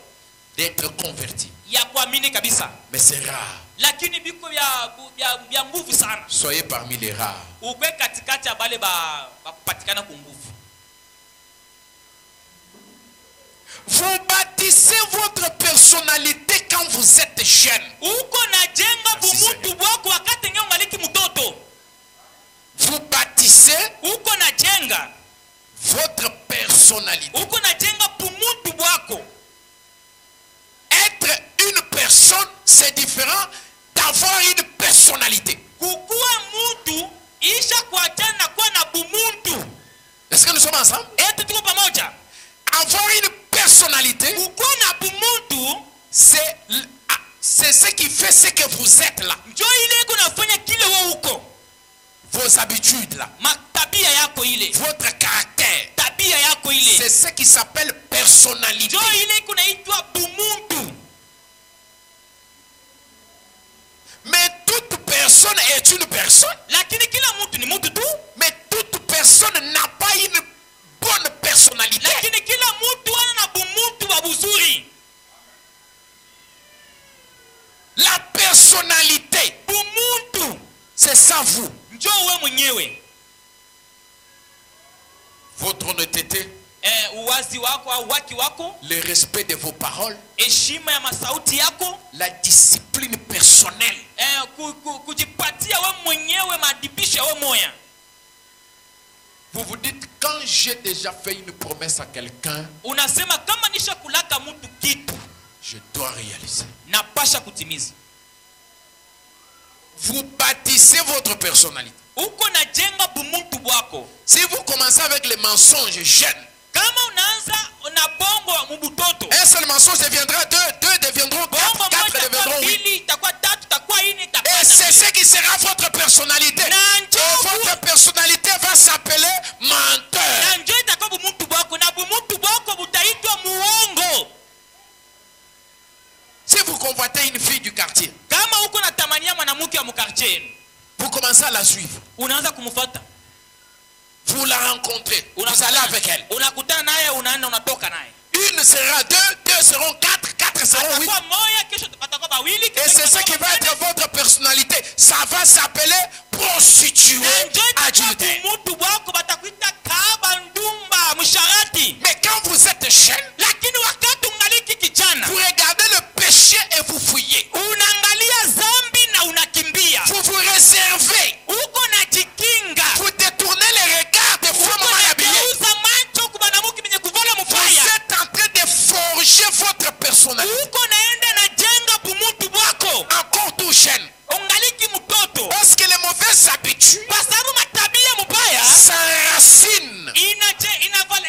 d'être converti. ya kuamini kabisa. Mais c'est rare. Lakini biko vya nguvu sana. Soyez parmi les rares. Ukwe katikati ya bale ba kupatikana kwa nguvu. Vous bâtissez votre personnalité quand vous êtes jeune. uko najenga Merci, bumutu bwako wakati nge ungaliki mtoto. Vous bâtissez Uko najenga votre personnalité. uko najenga bumutu bwako. Être une personne, c'est différent d'avoir une personnalité. Kukua mutu isha kuachana na kuwa na bumuntu. Est-ce que nous sommes ensemble? Eti tuko pamoja. Avoir une personnalité, Kukua na bumuntu c'est ce qui fait ce que vous êtes là. njo ile iko nafanya kile wewe uko. Vos habitudes là. Matabia yako ile. Votre caractère. Tabia yako ile. C'est ce qui s'appelle personnalité. Njo ile iko naitwa bumuntu. Mais toute personne est une personne. Lakini kila mtu ni mtu tu. Mais toute personne n'a pas une bonne personnalité. Lakini kila mtu ana na bumuntu wa buzuri. La personnalité, Bumuntu c'est ça vous. njo wewe mwenyewe. Votre honnêteté, Uwazi wako au waki wako, le respect de vos paroles, heshima ya masauti yako, la discipline personnelle. kujipatia wewe mwenyewe maadibisho ya wewe moya. Vous vous dites, quand j'ai déjà fait une promesse à quelqu'un, Unasema kama nisha kulaka mtu kitu je dois réaliser. napasha kutimiza. Vous bâtissez votre personnalité. Uko najenga bumuntu bwako. Si vous commencez avec les mensonges jeunes, Kama unaanza na bongo mubutoto, un seul mensonge deviendra deux deviendront bongo quatre moja deviendront kwa huit. pili itakuwa tatu itakuwa ine Et itakuwa c'est ce qui sera votre personnalité. Et votre personnalité va s'appeler menteur. na njo itakuwa bumuntu bwako na bumuntu bwako butaitwa muongo. Si vous convoitez une fille du quartier, Kama uko natamania mwanamke wa mkartie yenu, vous commencez à la suivre. unaanza kumfuata. Vous la rencontrez. Vous allez avec elle. Unakutana naye, unaenda unatoka naye. Une sera deux seront quatre seront huit. Atakuwa moja, kesho atakuwa bawili, Et kesho c'est ce qui atakuwa va wanane. être votre personnalité. Ça va s'appeler prostituée Na njo itakuwa adultère. mutu bwako batakuita kaba ndumba msharati. Mais quand vous êtes jeune, Lakini wakati ungaliki kijana, vous regardez le péché et vous fouillez. unaangalia zambi na unakimbia. Vous vous réservez. Uko na jikinga. Vous détournez les regards des femmes Uko mal na habillées. geuza macho kwa mwanamke mwenye kuvala Vous mufaya. êtes en train de forger votre personnalité. Uko naenda na jenga bumutu bwako. Encore tout jeune. Ungaliki mtoto. Parce que les mauvaises habitudes Kwa sababu matabia mubaya s'enracinent.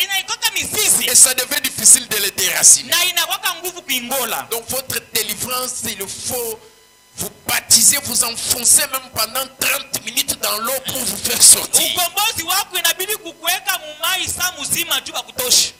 inaikoka mizizi Et ça devient difficile de les déraciner. na inakwaka nguvu kuingola. Donc votre délivrance, il faut vous baptiser, vous enfoncer même pendant 30 minutes dans l'eau pour vous faire sortir. Ukombozi wako inabidi kukuweka mumai saa mzima juu bakutosha,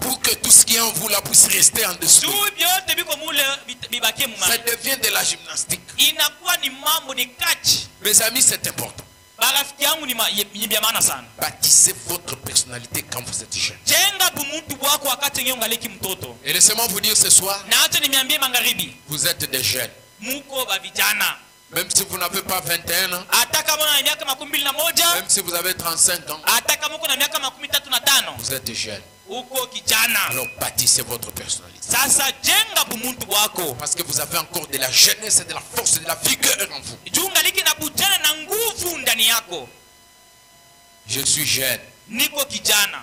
Pour que tout ce qui est en vous là puisse rester en dessous. juu vyote biko mule bibakie Ça mumai. devient de la gymnastique. Inakuwa ni mambo ni kachi. Mes amis, c'est important. Barafiki yangu ni vya maana sana. Bâtissez votre personnalité quand vous êtes jeune. Jenga bumuntu bwako wakati ngeo ngaliki mtoto. Et laissez-moi vous dire ce soir, Na acha nimeambie magharibi, vous êtes des jeunes. muko ba vijana. Même si vous n'avez pas 21 ans, Hata kama una miaka 21, même si vous avez 35 ans, hata kama uko na miaka 35, vous êtes jeune. uko kijana. Alors bâtissez votre personnalité. Sasa jenga bumuntu bwako. Parce que vous avez encore de la jeunesse et de la force et de la vigueur en vous. Juu ngaliki na bujana na nguvu ndani yako. Je suis jeune. Niko kijana.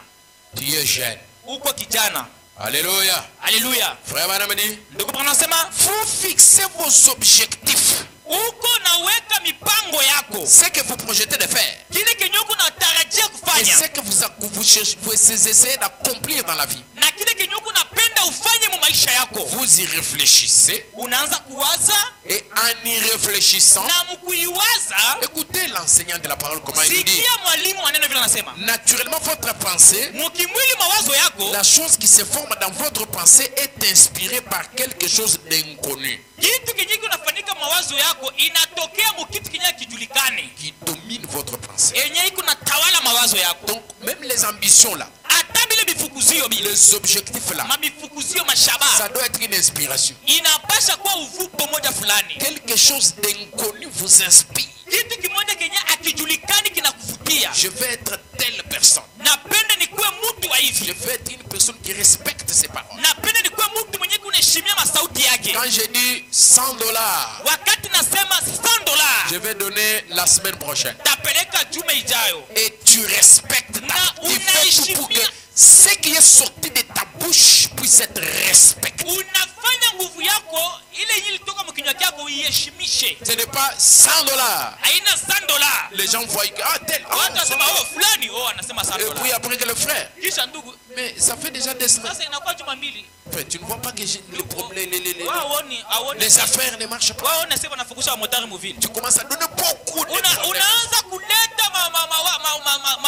Tu es jeune. Uko kijana. Alléluia. Haleluya. Frère Manamani, Ndugu panasema, vous fixez vos objectifs. uko naweka mipango yako. Ce que vous projetez de faire. Kile kenyuko natarajia Et kufanya. ce que vous essayez d'accomplir dans la vie. Na kile kenyuko napenda ufanye mu maisha yako. Vous y réfléchissez. Unaanza kuwaza Et en y réfléchissant, na mkuiwaza, écoutez l'enseignant de la parole comment il dit. sikia mwalimu aneno vile anasema. Naturellement, votre pensée, Mukimwili mawazo yako, la chose qui se forme dans votre pensée est inspirée par quelque chose d'inconnu kitu kinyiki unafanyika mawazo yako inatokea mu kitu kinyaki kijulikane. qui domine votre pensée. Enye iko natawala mawazo yako. Donc, même les ambitions là, Hata bile bifukuzio bile. les objectifs là, Mabifukuzio mashaba. ça doit être une inspiration. Inapasha kuwa uvuto moja fulani. Quelque chose d'inconnu vous inspire. Kitu kimoja kenye akijulikani kinakuvutia. Je vais être telle personne. Napenda nikuwe mtu wa Je hivi veux être une personne qui respecte ses paroles. napenda nikuwe mtu mwenye kunaheshimia masauti yake. Quand je dis $100, Wakati nasema $100 je vais donner la semaine prochaine. tapeleka juma ijayo, Et tu respectes Na tu fais tout pour que unaheshimia. ce qui est sorti de ta bouche puisse être respecté. unafanya nguvu yako ile yenye ilitoka mkinywa chako uiheshimishe. Ce n'est pas $100. Haina $100. Les gens voient que tel. Watu wasema oh fulani anasema Et puis $100. après que le frère. Kisha ndugu, Mais ça fait déjà des semaines. sasa inakuwa juma mbili. Frère, tu ne vois pas que les problèmes, Les affaires ne marchent pas. wao nasema nafungusha motari muvili. Tu commences à donner beaucoup de problèmes. Unaanza kuleta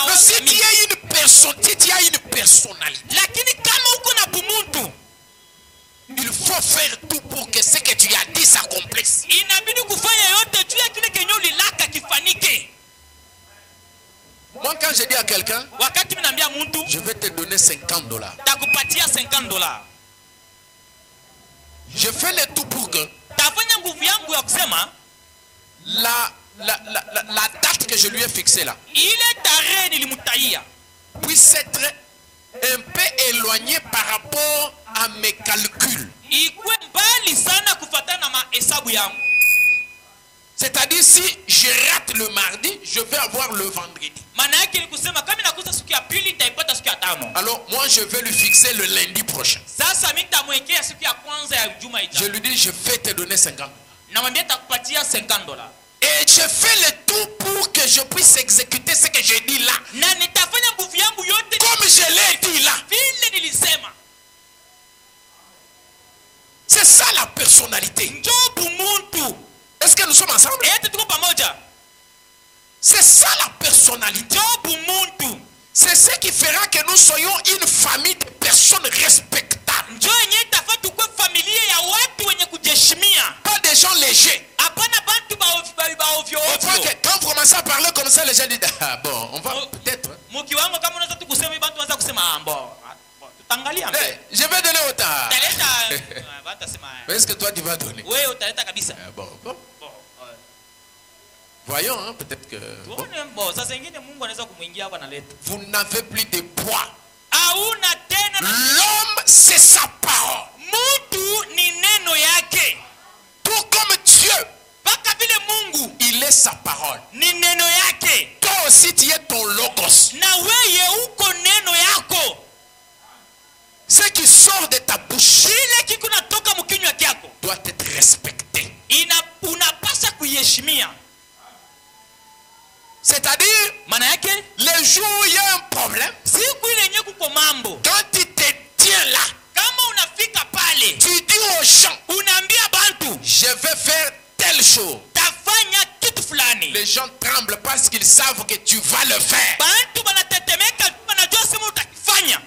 Mais si tu as une personne, si tu as une personnalité, lakini kama uko na bumuntu il faut faire tout pour que ce que tu as dit s'accomplisse. inabidi kufanya yote juu ya kile kenye ulilaka kifanike. Moi, quand je dis à quelqu'un, Wakati minaambia mtu je vais te donner $50, takupatia $50, je fais le tout pour que tafanya nguvu yangu ya kusema la date que je lui ai fixée là ile tarehe nilimtaia puisse être un peu éloignée par rapport à mes calculs. ikuwe mbali sana kufatana na mahesabu yangu. C'est-à-dire, si je rate le mardi, je vais avoir le vendredi. Maana yake ni kusema kama nakosa siku ya pili nitaipata siku ya tano. Alors, moi, je vais lui fixer le lundi prochain. Sasa mimi nitamwekea siku ya kwanza ya juma Je ijayo. lui dis, je vais te donner $50. Namwambia takupatia $50. Et je fais le tout pour que je puisse exécuter ce que je dis là. Na nitafanya nguvu yangu yote Comme je l'ai dit là. vile nilisema. C'est ça la personnalité. Njoo bumuntu. Est-ce que nous sommes ensemble? Ete tuko pamoja. C'est ça la personnalité. Njoo bumuntu. C'est ce qui fera que nous soyons une famille de personnes respectables. Njoo yenye itafaa tukue familia ya watu wenye kujiheshimia. Pas des gens légers. Hapana bantu ba ovyo On voit ovyo. que quand vous commencez à parler comme ça, les gens disent, ah bon, on va Oh. peut-être. Muki wangu kama unaweza tu kusema bantu wanza kusema tutaangalia mbele. Je vais donner autant. Utaleta watasema Mais est-ce que toi tu vas donner? wewe utaleta kabisa. Bon. Bon, Voyons, hein, peut-être que. tuone sasa ingine Mungu anaweza kumuingia hapa na leta. Vous n'avez plus de poids. Hauna tena na L'homme, c'est sa parole. mtu ni neno yake. Tout comme Dieu, Paka vile Mungu il est sa parole. ni neno yake. Toi aussi, tu es ton logos. Na wewe uko neno yako. Ce qui sort de ta bouche Kile kiko natoka mkinywa kyako doit être respecté. unapaswa kuiheshimia. C'est-à-dire, Maana yake les jours où il y a un problème, siku ile yenye kuko mambo, quand tu te tiens là, kama unafika pale tu dis aux gens, unaambia bantu je vais faire telle chose. tafanya kitu fulani, Les gens tremblent parce qu'ils savent que tu vas le faire. bantu banatetemeka, banajua sema utakifanya.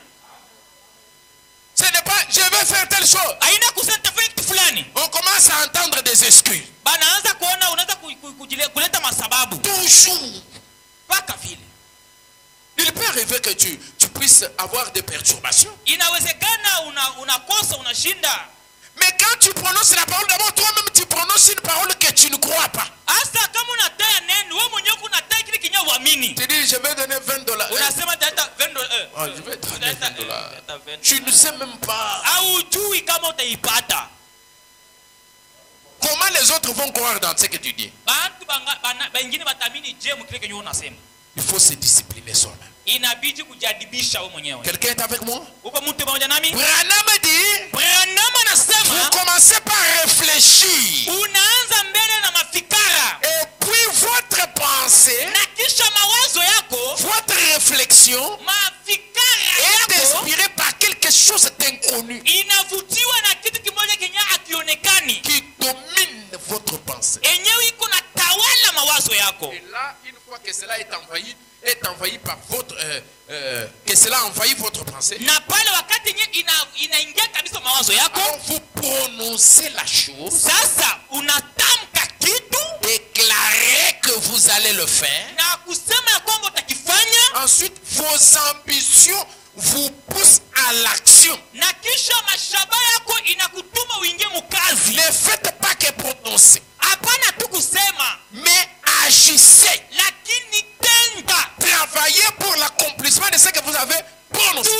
Ce n'est pas, je vais faire telle chose. Haina kusema tafanya kitu fulani, On commence à entendre des excuses. banaanza kuona unaanza kuleta masababu Toujours. mpaka vile. Il peut arriver que tu puisses avoir des perturbations. Inawezekana unakosa unashinda. Mais quand tu prononces la parole, d'abord toi-même tu prononces une parole que tu ne crois pas. Hasa kama unataya neno, wewe mwenyewe unataya kile kinyo uamini. Tu dis, je vais donner $20. Unasema taleta $20. Oh, je vais donner Taleta $20. Tu ne sais même pas haujui kama utaipata. comment les autres vont croire dans ce que tu dis. Bantu bengine batamini je mkile kenye unasema. Il faut se discipliner soi-même. Inabidi kujadibisha wewe mwenyewe. Quelqu'un est avec moi? Uko mtu pamoja nami? Branham dit, Branham vous anasema commencez par réfléchir. unaanza mbele na mafikara Et puis votre pensée, na kisha mawazo yako, votre réflexion mafikara est yako inspirée par quelque chose d'inconnu inavutiwa na kitu kimoja kenye akionekani, qui domine votre pensée. enyewe iko na tawala mawazo yako. Et là, une fois que cela est envahi par votre, que cela envahit votre pensée, Na pale wakati yenye inaingia kabisa mawazo yako, alors vous prononcez la chose, sasa unatamka kitu déclarez que vous allez le faire. na kusema ya kwamba utakifanya, Ensuite, vos ambitions vous poussent à l'action. na kisha mashaba yako inakutuma uingie mukazi. Ne faites pas que prononcer, Hapana tu kusema, mais agissez. lakini tenda. Travaillez pour l'accomplissement de ce que vous avez prononcé.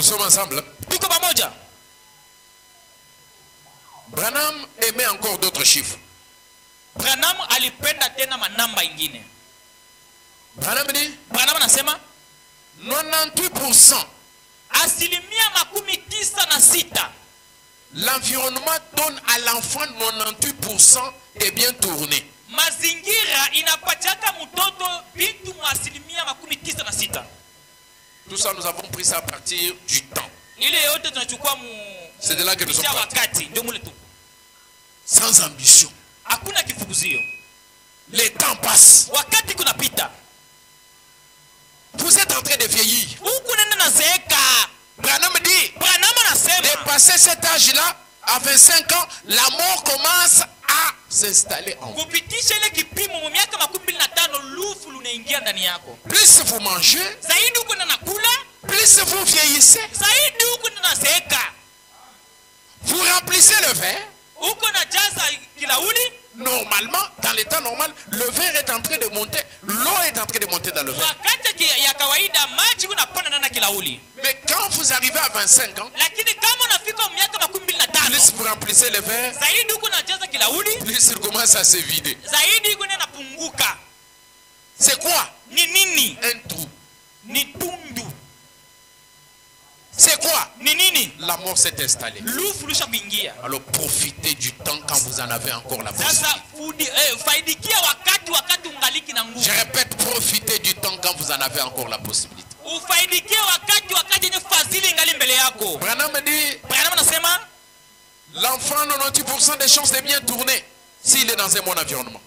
sommes ensemble. tuko pamoja. Branham aimait encore d'autres chiffres. Branham alipenda tena manamba ingine. Branham dit Branham anasema 98%. asilimia 96 L'environnement donne à l'enfant 98% et bien tourné. mazingira inapachaka mtoto vitu asilimia 96. Tout ça, nous avons pris ça à partir du temps. Ile yote tunachukua mu C'est de là que nous sommes partis. wakati ndio mule tu. Sans ambition. Hakuna kifukuzio. Les temps passent. Wakati kunapita. Vous êtes en train de vieillir. Huku nenda nazeeka. Branham dit, Branham anasema dépasser cet âge-là, à 25 ans, la mort commence à s'installer en vous. kupitisha ile kipimo mu miaka 25 lufu lunaingia ndani yako. Plus vous mangez, Zaidi huko nakula, plus vous vieillissez. zaidi huko nazeeka. Vous remplissez le verre. Huko najaza kilauli. Normalement, dans l'état normal, le verre est en train de monter. L'eau est en train de monter dans le verre. Wakati ya kawaida maji unapanda ndani kilauli. Mais quand vous arrivez à 25 ans, Lakini kama unafika miaka 25, plus vous remplissez le verre, zaidi huko najaza kilauli, plus il commence à se vider. zaidi huko napunguka. C'est quoi? Ni nini? Un trou. Ni tundu. C'est quoi? Ni nini? La mort s'est installée. Lufu lusha kuingia. Alors profitez du temps quand vous en avez encore la possibilité. Sasa faidikia wakati ungaliki na nguvu. Je répète, profitez du temps quand vous en avez encore la possibilité. Ufaidikie wakati yenye fadhili ngali mbele yako. Branham dit, Branham anasema l'enfant a 98% des chances de bien tourner s'il est dans un bon environnement.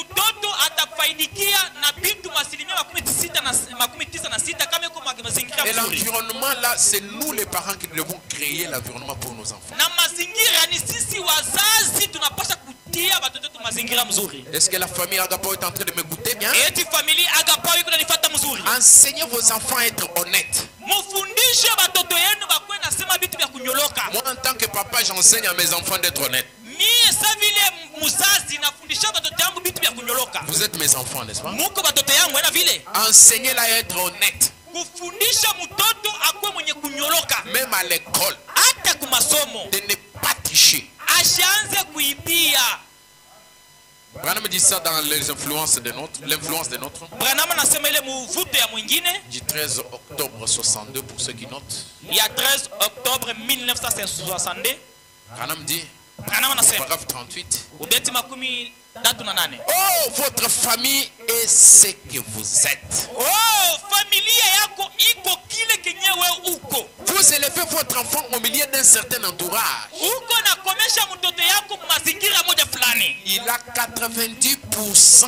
mtoto atafaidikia na bitu asilimia 96 kama yuko mazingira Et mzuri. l'environnement là, c'est nous les parents qui devons créer l'environnement pour nos enfants. Na mazingira ni sisi wazazi tunapaswa kutia watoto wetu mazingira mzuri. Est-ce que la famille Agapo est en train de m'écouter bien? Eti familia agapao iko nanifuata mzuri. Enseignez vos enfants à être honnêtes. Mufundishe watoto yenu bakwe nasema vitu vya kunyoloka. Moi, en tant que papa, j'enseigne à mes enfants d'être honnêtes. Mie sa vile muzazi nafundisha watoto yangu vitu vya kunyoloka. Vous êtes mes enfants, n'est-ce pas? Muko watoto yangu ena vile. Enseignez-la à être honnête. Kufundisha mtoto akuwe mwenye kunyoloka. Même à l'école, Hata kumasomo. de ne pas tricher. Ashaanze kuibia. Branham dit ça dans l'influence des nôtres. Branham anasema ile muvuto ya mwingine Du 13 octobre 62 pour ceux qui notent. ya 13 Octobre 1962. Branham dit, Branham anasema paragraphe 38. ubeti 38. Oh, votre famille est ce que vous êtes. Oh, familia yako iko kile kenyewe uko. Vous élevez votre enfant au milieu d'un certain entourage. Uko na komesha mtoto yako mazingira moja fulani. Il a 90%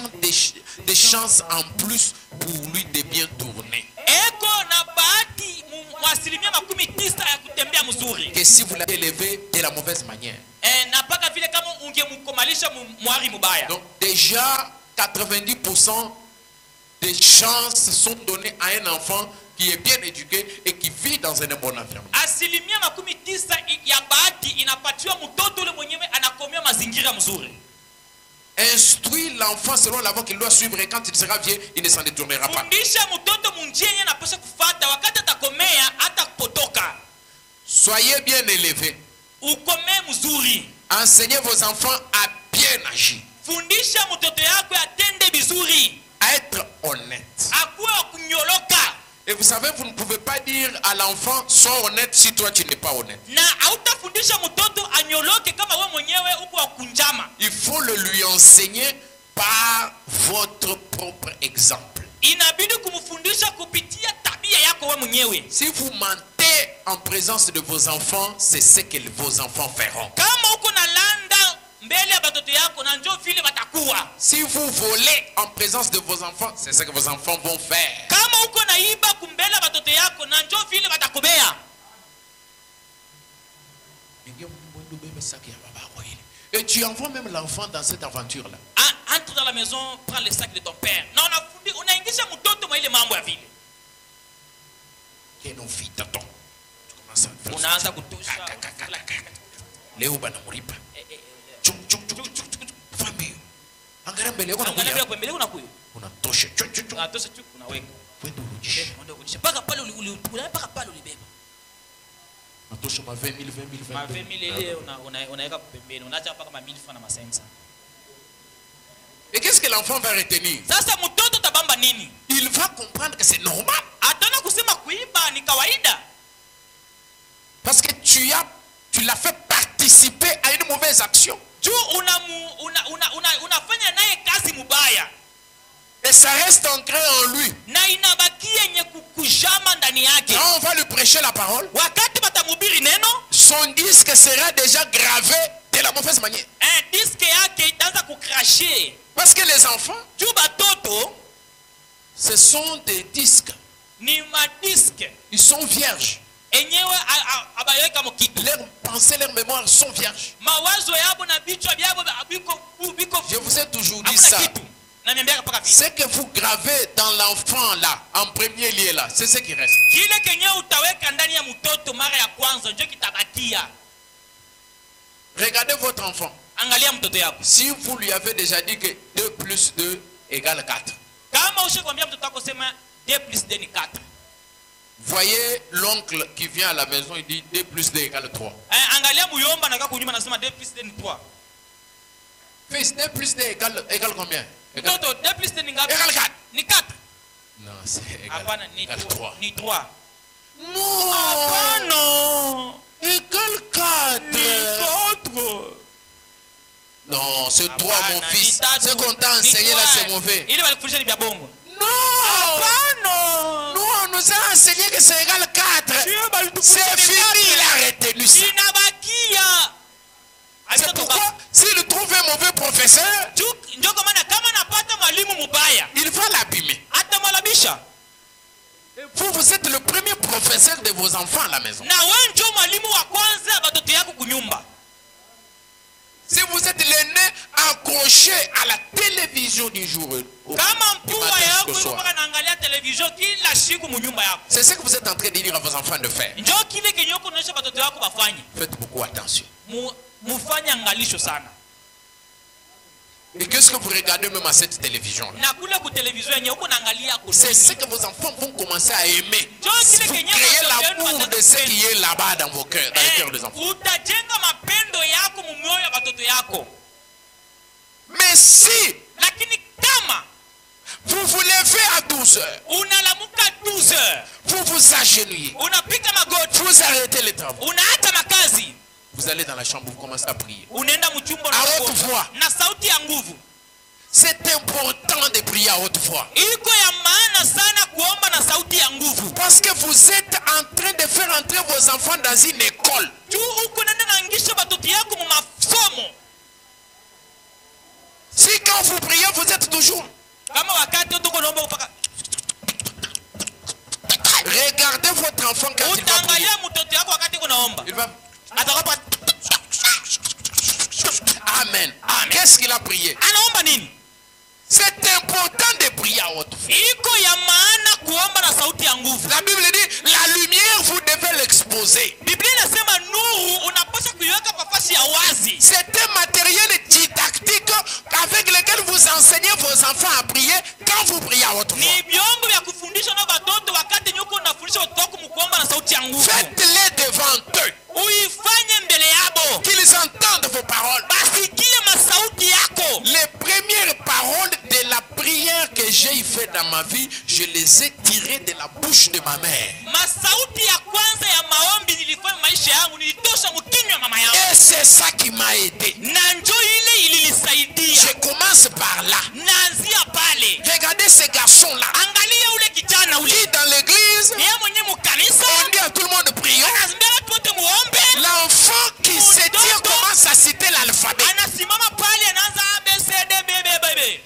de chances en plus pour lui de bien tourner. Eko na bahati asilimia 90 ya kutembea mzuri. Que si vous l'avez élevé de la mauvaise manière. Na paka vile kama ungemkomalisha mwari mubaya. Donc déjà 90% des chances sont données à un enfant qui est bien éduqué et qui vit dans un bon environnement. Asilimia 90 ya bahati inapatiwa mtoto ule mwenyewe anakomea mazingira mzuri. Instruis l'enfant selon la voie qu'il doit suivre et quand il sera vieux, il ne s'en détournera pas. Fundisha mtoto munjia yenye anapaswa kufuata wakati atakomea hata kupotoka. Soyez bien élevés. Ukomee mzuri. Enseignez vos enfants à bien agir, Fundisha mtoto yako atende vizuri. à être honnête. Akuwe kunyoloka. Et vous savez, vous ne pouvez pas dire à l'enfant, sois honnête si toi tu n'es pas honnête. Na hautafundisha mtoto anyoloke kama wewe mwenyewe uko wakunjama. Il faut le lui enseigner par votre propre exemple. Inabidi kumfundisha kupitia tabia yako wewe mwenyewe. Si vous mentez en présence de vos enfants, c'est ce que vos enfants feront. Kama uko na landa mbele ya batoto yako na njoo vile batakuwa. Si vous volez en présence de vos enfants, c'est ce que vos enfants vont faire. Kama uko na iba kumbele ya batoto yako na njoo vile batakubea. Et tu envoies même l'enfant dans cette aventure-là. Entre dans la maison, prends le sac de ton père. Na unaingisha mtoto mwa ile mambo ya vile. Quel fils tonton. Tu commences à faire Unaanza kutusha. Leo bana muripa. Chuk. Famille. Angalia mbele yako Angalia unakuja. kwa mbele unakuyo. Unatosha. Chuk. Unatosha tu unaweka. Kwenda urudishe. Ndio kurudisha. Paka pale ulibeba. Natosha ma 20 000, 20 000, ma 20 20 000. 000 ile unaweka pembeni, unaacha mpaka ma 1000 francs na ma 500. Et qu'est-ce que l'enfant va retenir? Sasa mtoto tabamba nini? Il va comprendre que c'est normal. Ataona kusema kuiba ni kawaida. Parce que tu l'as fait participer à une mauvaise action. Juu unafanya naye kazi mubaya. Et ça reste ancré en lui. Na inabakia yenye kujama ndani yake. Quand on va lui prêcher la parole, Wakati batamhubiri neno, son disque sera déjà gravé de la mauvaise manière. diske yake itaanza kukrashe. Parce que les enfants, Juu batoto ce sont des disques. ni madiske. Ils sont vierges. Enyewe abayoweka mukitu. Leurs pensées, leurs mémoires sont vierges. Mawazo yabo na vichwa vyabo biko Je vous ai toujours dit hamuna ça. kitu. Na niambia mpaka vile. Ce que vous gravez dans l'enfant là, en premier lieu là, c'est ce qui reste. Kile kenye utaweka ndani ya mtoto mara ya kwanza ndio kitabakia. Regardez votre enfant. Angalia mtoto yako. Si vous lui avez déjà dit que 2 plus 2 égale 4. Kama ushakwambia mtoto wako sema 2 plus 2 ni 4. Voyez l'oncle qui vient à la maison, il dit 2 plus 2 égale 3. Angalia muyomba na kunyuma nasema 2 plus 2 ni 3. Fils, 2 plus 2 égale combien? Mtoto 2 plus 2 ni ngapi? Égale 4. Ni 4. Non, c'est Hapana ni égale 3. Ni 3. Non. Hapana. Égale 4. Ni 4. Non, c'est 3 mon Hapana, fils. ni tatu. Ce qu'on t'a enseigné là, c'est mauvais. Ili walikufundisha ni vya bongo. Non. Hapana. Nous, on nous a enseigné que c'est égal 4. C'est fini, il a retenu ça. Inabakia. C'est pourquoi, s'il trouve un mauvais professeur, Ndio kwa maana kama napata mwalimu mubaya, il va l'abîmer. atamwalabisha. Vous, vous êtes le premier professeur de vos enfants à la maison. Na wewe ndio mwalimu wa kwanza watoto yako kunyumba. Si vous êtes l'aîné accroché à la télévision du jour Kama du mpua matin yako jusqu'au yuko soir, mpaka naangalia television kila siku munyumba yako. c'est ce que vous êtes en train de dire à vos enfants de faire. Ndio kile kenye uko unaonyesha watoto wako bafanye. Faites beaucoup attention. Mufanye angalisho sana. Et qu'est-ce que vous regardez même à cette télévision-là? Na kule ku television yenye uko naangalia ku. C'est ce que vos enfants vont commencer à aimer. Ndio Vous kile kenye créez l'amour de ce qui est là-bas dans vos cœurs, dans les cœurs des enfants. Utajenga mapendo yako mumioyo ya watoto yako. Mais si Lakini kama vous vous levez à 12 heures, unalamuka 12 heures, vous vous agenouillez, unapika magoti, vous arrêtez les travaux, unaacha makazi, vous allez dans la chambre, vous commencez à prier. unaenda mchumba À haute voix. na sauti ya nguvu. C'est important de prier à haute voix. Iko ya maana sana kuomba na sauti ya nguvu. Parce que vous êtes en train de faire entrer vos enfants dans une école. Juu uko nenda naangisha watoto yako mu masomo. Si quand vous priez, vous êtes toujours. Kama wakati uko naomba upaka Regardez votre enfant quand il va prier. utaangalia mtoto yako wakati uko naomba. Il va. Atakopa Amen. Qu'est-ce qu'il a prié? anaomba nini? C'est important de prier à haute voix. Iko ya maana kuomba na sauti ya nguvu. La Bible dit, la lumière, vous devez l'exposer. Biblia inasema nuru unapaswa kuiweka nafasi ya wazi. C'est un matériel didactique avec lequel vous enseignez vos enfants à prier quand vous priez à haute voix. Ni vyombo vya kufundisha na watoto wakati nyuko unafundisha watoto wako mkuomba na sauti ya nguvu. Faites-les devant eux. Uifanye mbele yabo. Qu'ils entendent vos paroles. Basikie masauti yako. Les premières paroles de la prière que j'ai fait dans ma vie, je les ai tirées de la bouche de ma mère. Masauti ya kwanza ya maombi nilifanya maisha yangu nilitosha mkinywa ya mama yangu. Et c'est ça qui m'a aidé. Na njoo ile ilinisaidia. Je commence par là. Naanzia pale. Regardez ces garçons-là. Angalia ule kijana ule. Qui dans l'église, Yeye mwenyewe mkanisa. on dit à tout le monde prions. Anazambia watu wote muombe. L'enfant qui se tire commence à citer l'alphabet. Anasimama pale anaanza A B C D B B B.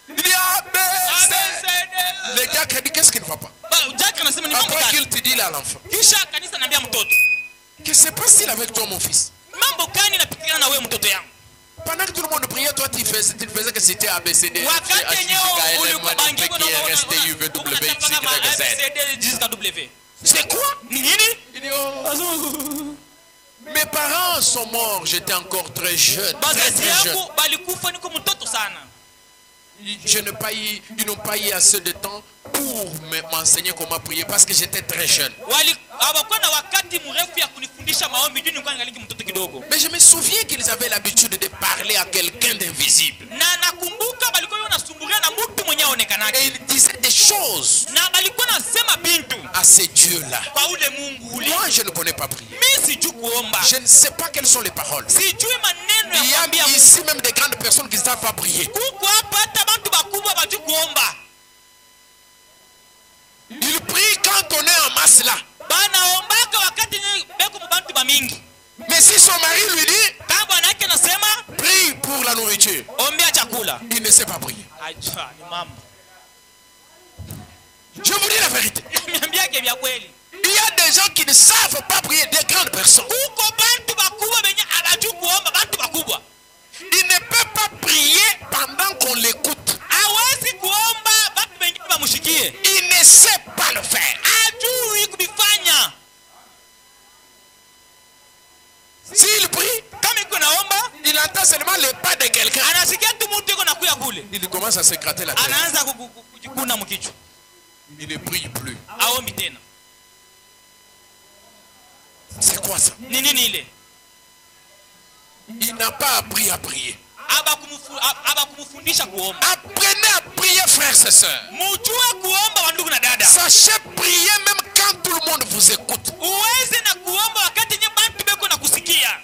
Il dit A, B, A B C. C D. Le gars qui dit qu'est-ce qu'il ne va pas. Jack anasema ni mambo Après gani? qu'il te dit là à l'enfant. Kisha kanisa anambia mtoto. Que se passe-t-il avec toi mon fils? Mambo gani napitikana na wewe mtoto yangu? Pendant que tout le monde priait, toi tu faisais que c'était A, B, C, D, F, G, Wakati H, I, J, yenyewe K, L, M, ulikuwa N, P, bangi Q, R, S, T, U, V, W, X, Y, Z. C'est quoi? Ni nini? Il dit, oh. Mes parents sont morts, j'étais encore très jeune. Très, Bazazi très jeune. yangu balikufa niko mtoto sana. Ils n'ont pas eu assez de temps pour m'enseigner comment prier parce que j'étais très jeune. hawakuwa na wakati mrefu ya kunifundisha maombi juu nilikuwa ningali mtoto kidogo. Mais je me souviens qu'ils avaient l'habitude de parler à quelqu'un d'invisible. Na nakumbuka balikuwa wanasumbulia na mtu mwenye Et aonekanake. ils disaient des choses Na balikuwa nasema bintu à ces dieux-là. kwa ule Mungu ule. Moi, je ne connais pas prier. Mimi sijui kuomba. Je ne sais pas quelles sont les paroles. Sijui maneno Il y ya kuambia a Mungu. ici même des grandes personnes qui ne savent pas prier. Kuko hapa hata bantu bakubwa bajui kuomba. Ils prient quand on est en masse là. Banaombaka wakati beko mubantu bamingi. Mais si son mari lui dit, Kama bwana yake anasema prie pour la nourriture, ombea chakula. il ne sait pas prier. Acha ni mambo. Je vous dis la vérité. Niambia ke vya kweli. Il y a des gens qui ne savent pas prier, des grandes personnes. Kuko bantu bakubwa benye abajui kuomba, bantu bakubwa. Il ne peut pas prier pendant qu'on l'écoute. Hawezi kuomba bantu benye bamushikie. Il ne sait pas le faire. Ajui kubifanya. S'il prie, Kama iko naomba, il entend seulement les pas de quelqu'un. anasikia tu mtu iko nakuya kule. Il commence à se gratter la tête. Anaanza kujikuna mkichwa. Il ne prie plus. Aombi tena. C'est quoi ça? Ni nini ile? Il n'a pas appris à prier. Aba kumufundisha kuomba. Apprenez à prier, frères et sœurs. Mujue kuomba wa ndugu na dada. Sachez prier même quand tout le monde vous écoute. Uweze na kuomba wakati nye bantu beko na kusikia.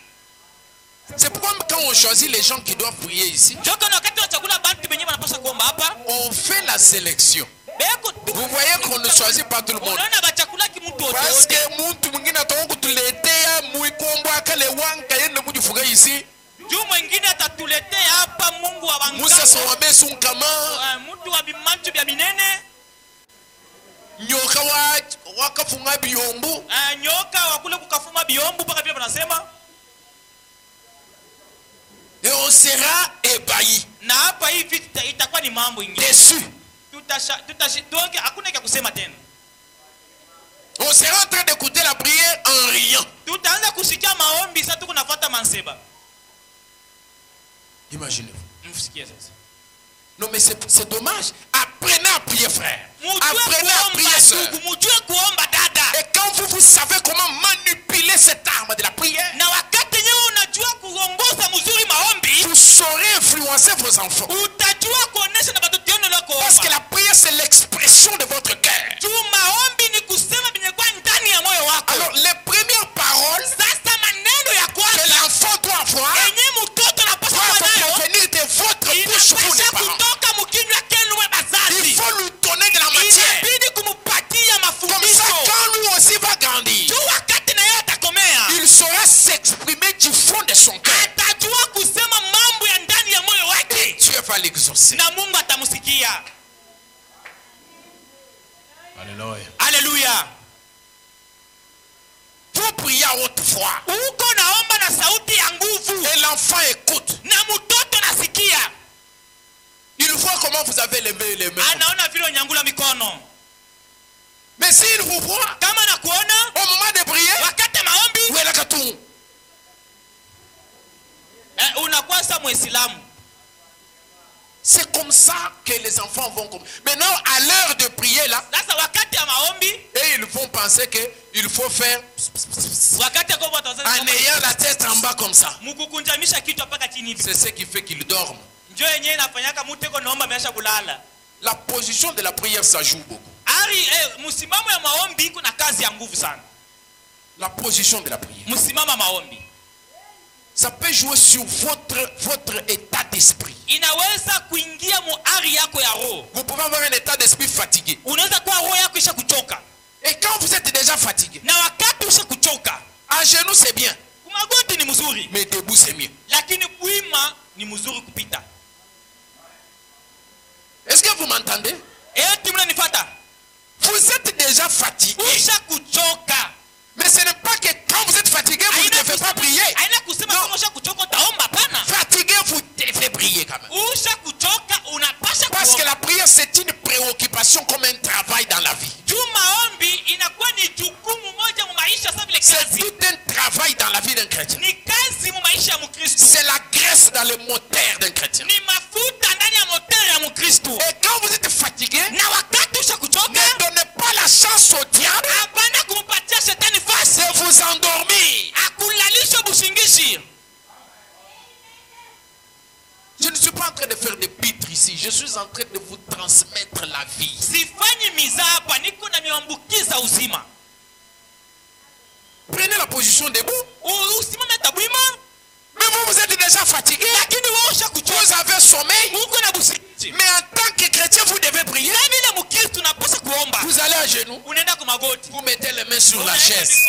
C'est pourquoi quand on choisit les gens qui doivent prier ici, Joko na wakati wa chakula bantu benye banapaswa kuomba hapa. on fait la sélection. Beko Vous voyez qu'on ne choisit pas tout le monde. unaona bachakula kimuntu Parce wote. que mtu mwingine atakuwa kutuletea muikombwa kale wanka yende kujifuga ici. Juu mwingine atatuletea hapa Mungu wa Musa wangamo. sawabe sunkama Mtu wa bimanchu bya minene. nyoka wakafunga biyombu. Nyoka wakule kukafuma biombu paka vile wanasema. Et on sera ébahi, Na hapa hivi itakuwa ni mambo ingine. déçu. Donc hakuna kia kusema tena. On sera en train d'écouter la prière en riant. Tutaanza kusikia maombi sasa tuko nafuata manseba. Imaginez-vous. Msikie sasa. Non mais c'est dommage. Apprenez à prier, frère. Mujue Apprenez à prier, kuomba sœur. ndugu, mujue kuomba dada. Et quand vous savez comment manipuler cette arme de la prière, Na wakati nyewe unajua kuongoza mzuri maombi, vous saurez influencer vos enfants. utajua kuonesha na watoto wenu lako. Parce que la prière, c'est l'expression de votre cœur. Tu maombi ni kusema binekwa ndani ya moyo wako. Alors, les premières paroles Sasa maneno ya que kwanza l'enfant doit avoir yenye mtoto anapaswa doivent kuwa nayo provenir de votre bouche, vous les inapasha parents. kutoka mkinywa kenu we bazazi. Il faut lui donner de la matière. Inabidi kumupatia Comme ça, mafundisho. quand lui aussi va grandir, Tu wakati na yeye atakomea, il saura s'exprimer du fond de son cœur. atajua kusema mambo ya ndani ya moyo wake Dieu va l'exaucer. na Mungu atamsikia. Alléluia. Haleluya. Vous priez à haute voix. Uko naomba na sauti ya nguvu Et l'enfant écoute. na mtoto nasikia. Il voit comment vous avez les mains. Anaona vile unyangula mikono. Mais s'il vous voit, Kama nakuona au moment de prier, wakati maombi où est la katou? unakuwa sa Muislamu. C'est comme ça que les enfants vont comme. Maintenant, à l'heure de prier là, Sasa wakati ya maombi, et ils vont penser qu'il faut faire wakati kwa en ayant la tête en bas comme ça. mkukunjamisha kichwa mpaka chini hivi. C'est ce qui fait qu'ils dorment. Njoo yenyewe inafanyaka mtu eko naomba ameacha kulala. La position de la prière, ça joue beaucoup. Ari msimamo ya maombi iko na kazi ya nguvu sana. La position de la prière. Msimamo wa maombi Ça peut jouer sur votre état d'esprit. inaweza kuingia mu ari yako ya roho. Vous pouvez avoir un état d'esprit fatigué. Unaweza kuwa roho yako isha kuchoka. Et quand vous êtes déjà fatigué, Na wakati usha kuchoka, à genoux c'est bien, kumagoti ni mzuri, mais debout c'est mieux. lakini kuima ni mzuri kupita. Est-ce que vous m'entendez? Eti mnanifuata? Vous êtes déjà fatigué. Usha kuchoka. Mais ce n'est pas que quand vous êtes fatigué, vous ne devez pas prier. Haina kusema kama usha kuchoka utaomba, hapana. Fatigué, vous devez prier quand même. Usha kuchoka unapasha Parce que kuomba. la prière, c'est une préoccupation comme un travail dans la vie. Juu maombi inakuwa ni jukumu moja mu maisha sawa vile C'est kazi. tout un travail dans la vie d'un chrétien. Ni kazi mu maisha ya Mkristo. C'est la graisse dans le moteur d'un chrétien. Ni mafuta ndani ya motori ya Mkristo. Et quand vous êtes fatigué, Na wakati usha kuchoka, ne donnez pas la chance au diable hapana kumpatia shetani réussir. Je ne suis pas en train de faire des pitres ici. Je suis en train de vous transmettre la vie. Sifanyi miza hapa, niko na miambukiza uzima. Prenez la position debout. Usimame tabwima. Mais vous êtes déjà fatigué. Lakini wewe ushakuchoka. Vous avez sommeil. Uko na busingi. Mais en tant que chrétien, vous devez prier. Na vile mkristo unapaswa kuomba. Vous allez à genoux. Unaenda kwa magoti. Vous mettez les mains sur la chaise.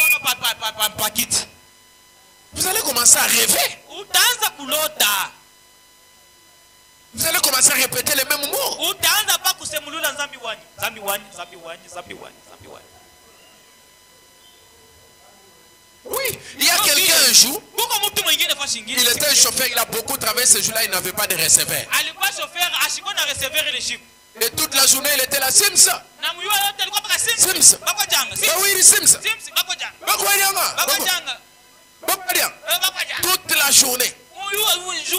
Vous allez commencer à rêver. Utaanza kulota. Vous allez commencer à répéter les mêmes mots. Utaanza pa kusemulula zambi wani. Zambi wani, zambi wani, zambi wani, zambi wani. Oui, il y a quelqu'un un jour, Kuko mtu mwingine fa shingine. il était un chauffeur, il a beaucoup travaillé ce jour-là, il n'avait pas de receveur. Alikuwa chauffeur ashiko na receveur ile shiku. Et toute la journée, il était là, Simsa. Na muyua yote alikuwa paka Sims. Sims. Bako janga. Bah oui, il Simsa. Sims bako janga. Bako Wanyanga. Bako janga. Bako Wanyanga. Bako janga. Toute la journée.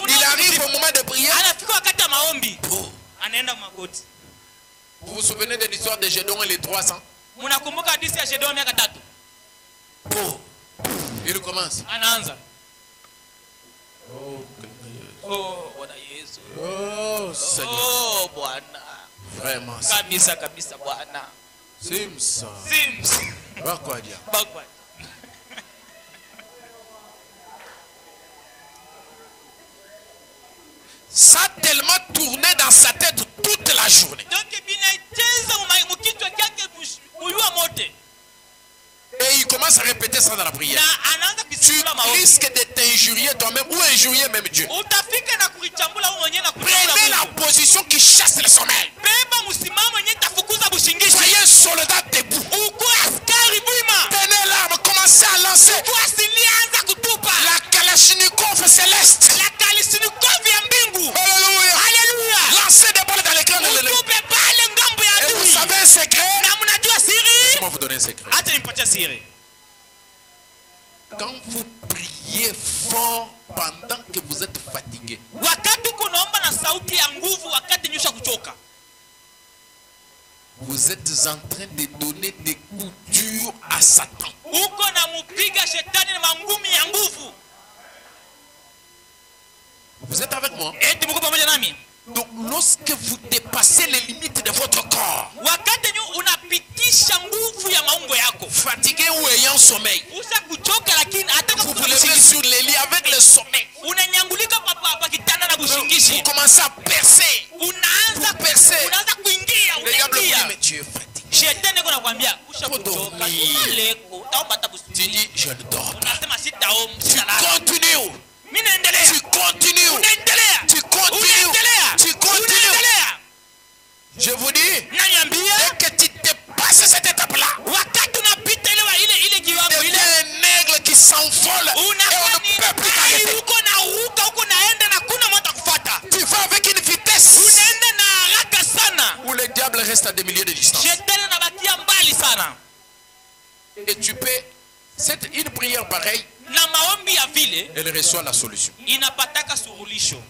Il arrive au moment de prière. Anafika wakati wa maombi. Oh. Anaenda magoti. Vous vous souvenez de l'histoire de Gédéon et les 300? Mnakumbuka hadithi ya Gedeon miaka 3? Oh. Il commence. Anaanza. Oh, Oh, Bwana Yesu. oh Seigneur. Oh, Bwana. Vraiment. Kabisa kabisa Bwana. Simsa. Sims. Bako Wanyanga. Bako. Ça a tellement tourné dans sa tête toute la journée. Donc binaicheza mkichwa chake kuyua mote. Et il commence à répéter ça dans la prière. Na anaanza Tu kusikula maombi. risques de t'injurier toi-même ou injurier même Dieu. Utafika na kuichambula wewe mwenyewe na Prenez la position qui chasse le sommeil. beba msimamo yenyewe tafukuza bushingishi. Soyez un soldat debout. Uko askari bwima. Tenez l'arme, commencez à lancer. Kwa silianza kutupa. La Kalachnikov céleste. La Kalashnikov ya mbingu. Alléluia. Alléluia. Lancez des balles dans l'écran. Utupe pale ngambo ya Et vous adui. savez un secret? Na mnajua siri? Laissez-moi vous donner un secret. Acha nimpatie siri. Quand vous priez fort pendant que vous êtes fatigué, Wakati kunaomba na sauti ya nguvu wakati nyusha kuchoka. vous êtes en train de donner des coups durs à Satan. Uko na mupiga shetani na mangumi ya nguvu. Vous êtes avec moi? Eti mko pamoja nami? Donc lorsque vous dépassez les limites de votre corps, Wakati unapitisha nguvu ya maungo yako. fatigué ou ayant sommeil, Usa kuchoka lakini hata vous vous levez sur les lits avec le sommeil. unanyangulika pa kitanda na Vous bushingishi. commencez à percer. Unaanza percer. unaanza kuingia, Le diable vous dit, unaingia. mais tu es fatigué. Shetani kuna kwambia usha Faut kuchoka. dormir. Maleko, utaomba hata Tu busingi. dis, je ne dors pas. Unasema sitaomba, Tu sitalala. continues. Mimi naendelea. Tu continues. Unaendelea. Tu continues. Unaendelea. Tu continues. Unaendelea. Je vous dis, Naniambia dès que tu dépasses cette étape-là, wakati unapita ile kiwango tu ile es un aigle qui s'envole et on unakuwa ne peut plus ni t'arrêter. uko na ruka huko naenda na kuna mtu akufuata. Tu vas avec une vitesse Unaenda na haraka sana. où le diable reste à des milliers de distance. Shetani anabakia mbali sana. Et tu peux, une prière pareille, Na maombi ya vile elle reçoit la solution. inapataka suluhisho.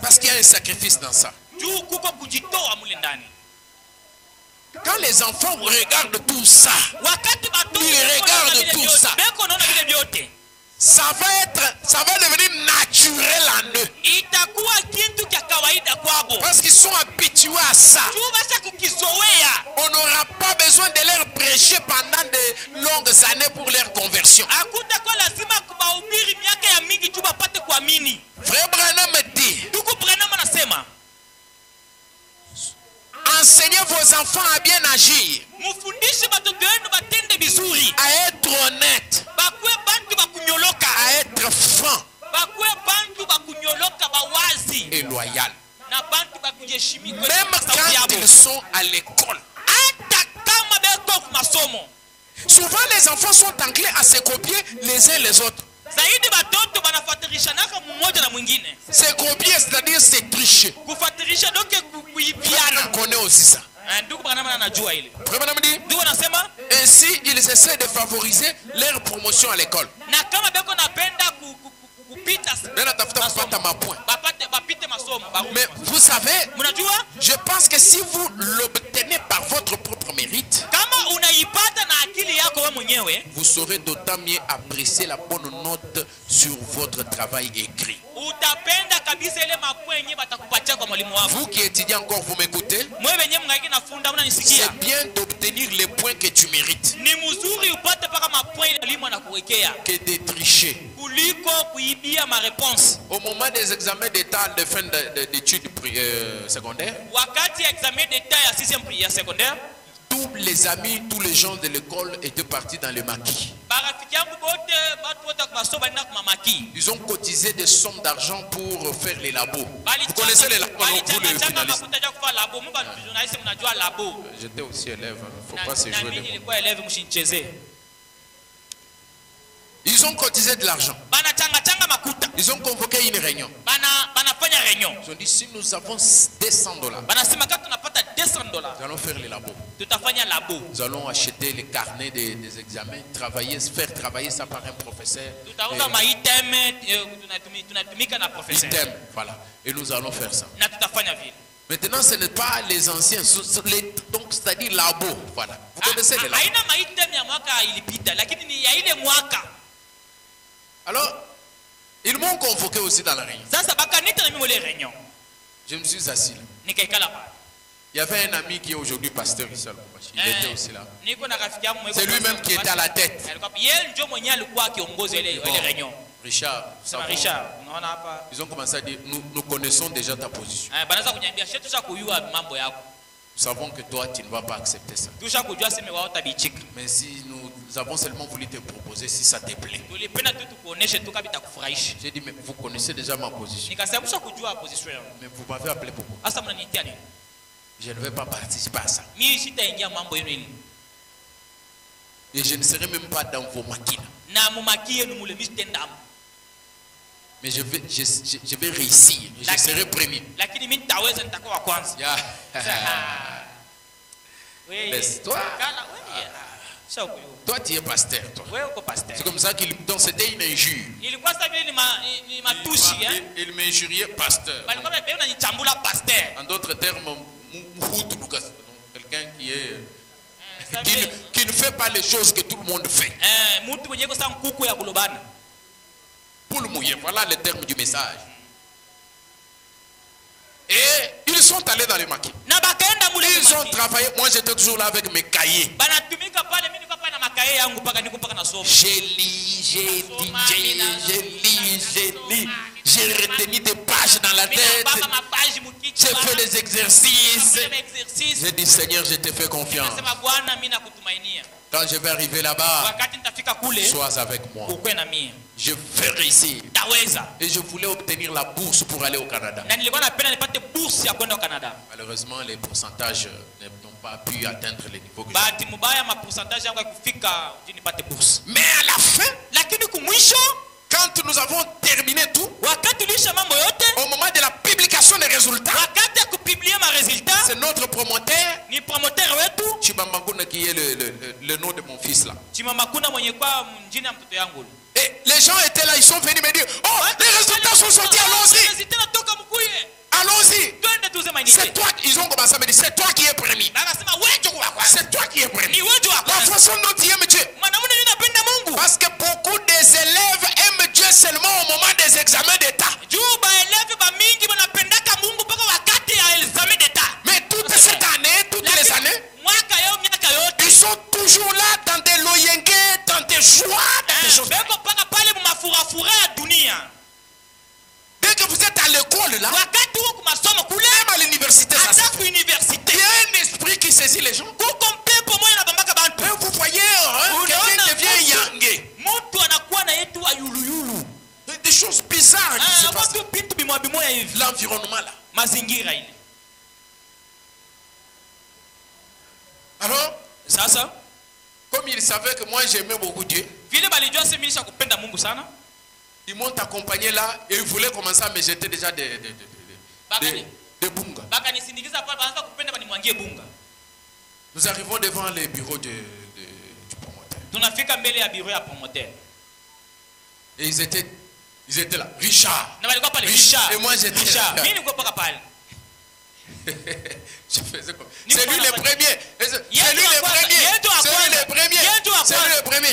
Parce qu'il y a un sacrifice dans ça. Juu kuko kujitoa mule ndani. Quand les enfants regardent tout ça, Wakati batoto Ils regardent tout ça. Beko naona vile vyote. ça va devenir naturel en eux. Itakuwa kitu cha kawaida kwabo. Parce qu'ils sont habitués à ça. Juu basha kukizoea. On n'aura pas besoin de leur prêcher pendant de longues années pour leur conversion. Hakutakuwa lazima kubahubiri miaka ya mingi juu bapate kuamini. Frère Branham dit, Ndugu Branham anasema, enseignez vos enfants à bien agir, mufundishe batoto wenu batende vizuri. à être honnêtes, Bakwe bantu bakunyoloka. à être francs Bakwe bantu bakunyoloka bawazi. et loyaux. Na bantu bakujeshimi kwa Même sauti quand yabo. ils sont à l'école. Hata kama beko kumasomo. Souvent les enfants sont enclins à se copier les uns les autres. Zaidi batoto banafuatirishanaka mmoja na mwingine. Se copier, c'est-à-dire se tricher. Kufuatirisha doke On kuibiana. connaît aussi ça. Ndugu Branham anajua ile. Frère Branham dit, Ndugu anasema ainsi ils essaient de favoriser leur promotion à l'école. na kama beko napenda kupita Nenda tafuta kupata mapoint. bapite masomo. Mais vous savez, Mnajua je pense que si vous l'obtenez par votre propre mérite, kama unaipata na akili yako wewe mwenyewe vous saurez d'autant mieux apprécier la bonne note sur votre travail écrit. utapenda kabisa ile mapwe yenyewe batakupatia kwa mwalimu wako. Vous qui étudiez encore, vous m'écoutez? Mwewe wenyewe mngaki nafunda mnanisikia? C'est bien d'obtenir les points que tu mérites Ni mzuri upate paka mapwe ile mwalimu anakuwekea que de tricher. kuliko kuibia ma réponse. Au moment des examens d'état de fin d'études secondaires, Wakati ya examen d'état ya 6e prière secondaire, tous les amis, tous les gens de l'école étaient partis dans le maquis. barafiki yangu bote batu wote kwa masomo baina kwa mamaki. Ils ont cotisé des sommes d'argent pour faire les labos. Vous connaissez les labos, vous les finalistes. J'étais aussi élève, il ne faut pas se jouer les mots. Ils ont cotisé de l'argent. Ils ont convoqué une réunion. Ils ont dit si nous avons $200, nous allons faire les labos. Nous allons acheter les carnets des examens, faire travailler ça par un professeur. Item, voilà. Et nous allons faire ça. Maintenant, ce n'est pas les anciens, donc c'est-à-dire labo. Voilà. Vous connaissez les labos. Alors, ils m'ont convoqué aussi dans la réunion. Je me suis assis là. Il y avait un ami qui est aujourd'hui pasteur ici. Il était aussi là. C'est lui-même qui était à la tête. Richard, ils ont commencé à dire, nous connaissons déjà ta position. Nous savons que toi, tu ne vas pas accepter ça. Mais si nous avons seulement voulu te proposer, si ça te plaît. J'ai dit, mais vous connaissez déjà ma position. Mais vous m'avez appelé pourquoi? Je ne vais pas participer à ça. Et je ne serai même pas dans vos maquines. Mais je vais réussir. Je serai premier. Laisse-toi. Toi, tu es pasteur. C'est comme ça qu'il. Donc, c'était une injure. Il m'injuriait pasteur. En d'autres termes, quelqu'un qui ne fait pas les choses que tout le monde fait. Pour le mouiller, voilà le terme du message. Et ils sont allés dans les maquis. Ils ont travaillé. Moi, j'étais toujours là avec mes cahiers. J'ai lu. J'ai retenu des pages dans la tête. J'ai fait des exercices. J'ai dit, Seigneur, je te fais confiance. Quand je vais arriver là-bas, sois avec moi. Je vais réussir. Et je voulais obtenir la bourse pour aller au Canada. Malheureusement, les pourcentages n'ont pas pu atteindre les niveaux que mais à la fin, quand nous avons terminé tout, au moment de la publication des résultats, c'est notre promoteur, Chibambanguna, qui est le nom de mon fils là. Et les gens étaient là, ils sont venus me dire, oh, les résultats sont sortis, allons-y. Allons-y. C'est toi, ils ont commencé à me dire, c'est toi qui es premier. C'est toi qui es premier. La façon dont tu aimes Dieu. Parce que beaucoup des élèves aiment Dieu seulement au moment des examens d'état. Mais toute cette année, toutes les années, ils sont toujours là dans des loyengues, dans des joies, dans des choses. Dès que vous êtes à l'école là, même à l'université, il y a un esprit qui saisit les gens. Et vous voyez, quelqu'un devient yangé. Des choses bizarres qui se passent. L'environnement là. Alors, comme ils savaient que moi j'aimais beaucoup Dieu, ils m'ont accompagné là et ils voulaient commencer à me jeter déjà des bunga. Nous arrivons devant les bureaux du promoteur. Et ils étaient là. Richard. Et moi j'étais là. Je faisais comme... C'est lui le premier. C'est lui le premier. C'est lui le premier. C'est lui le premier.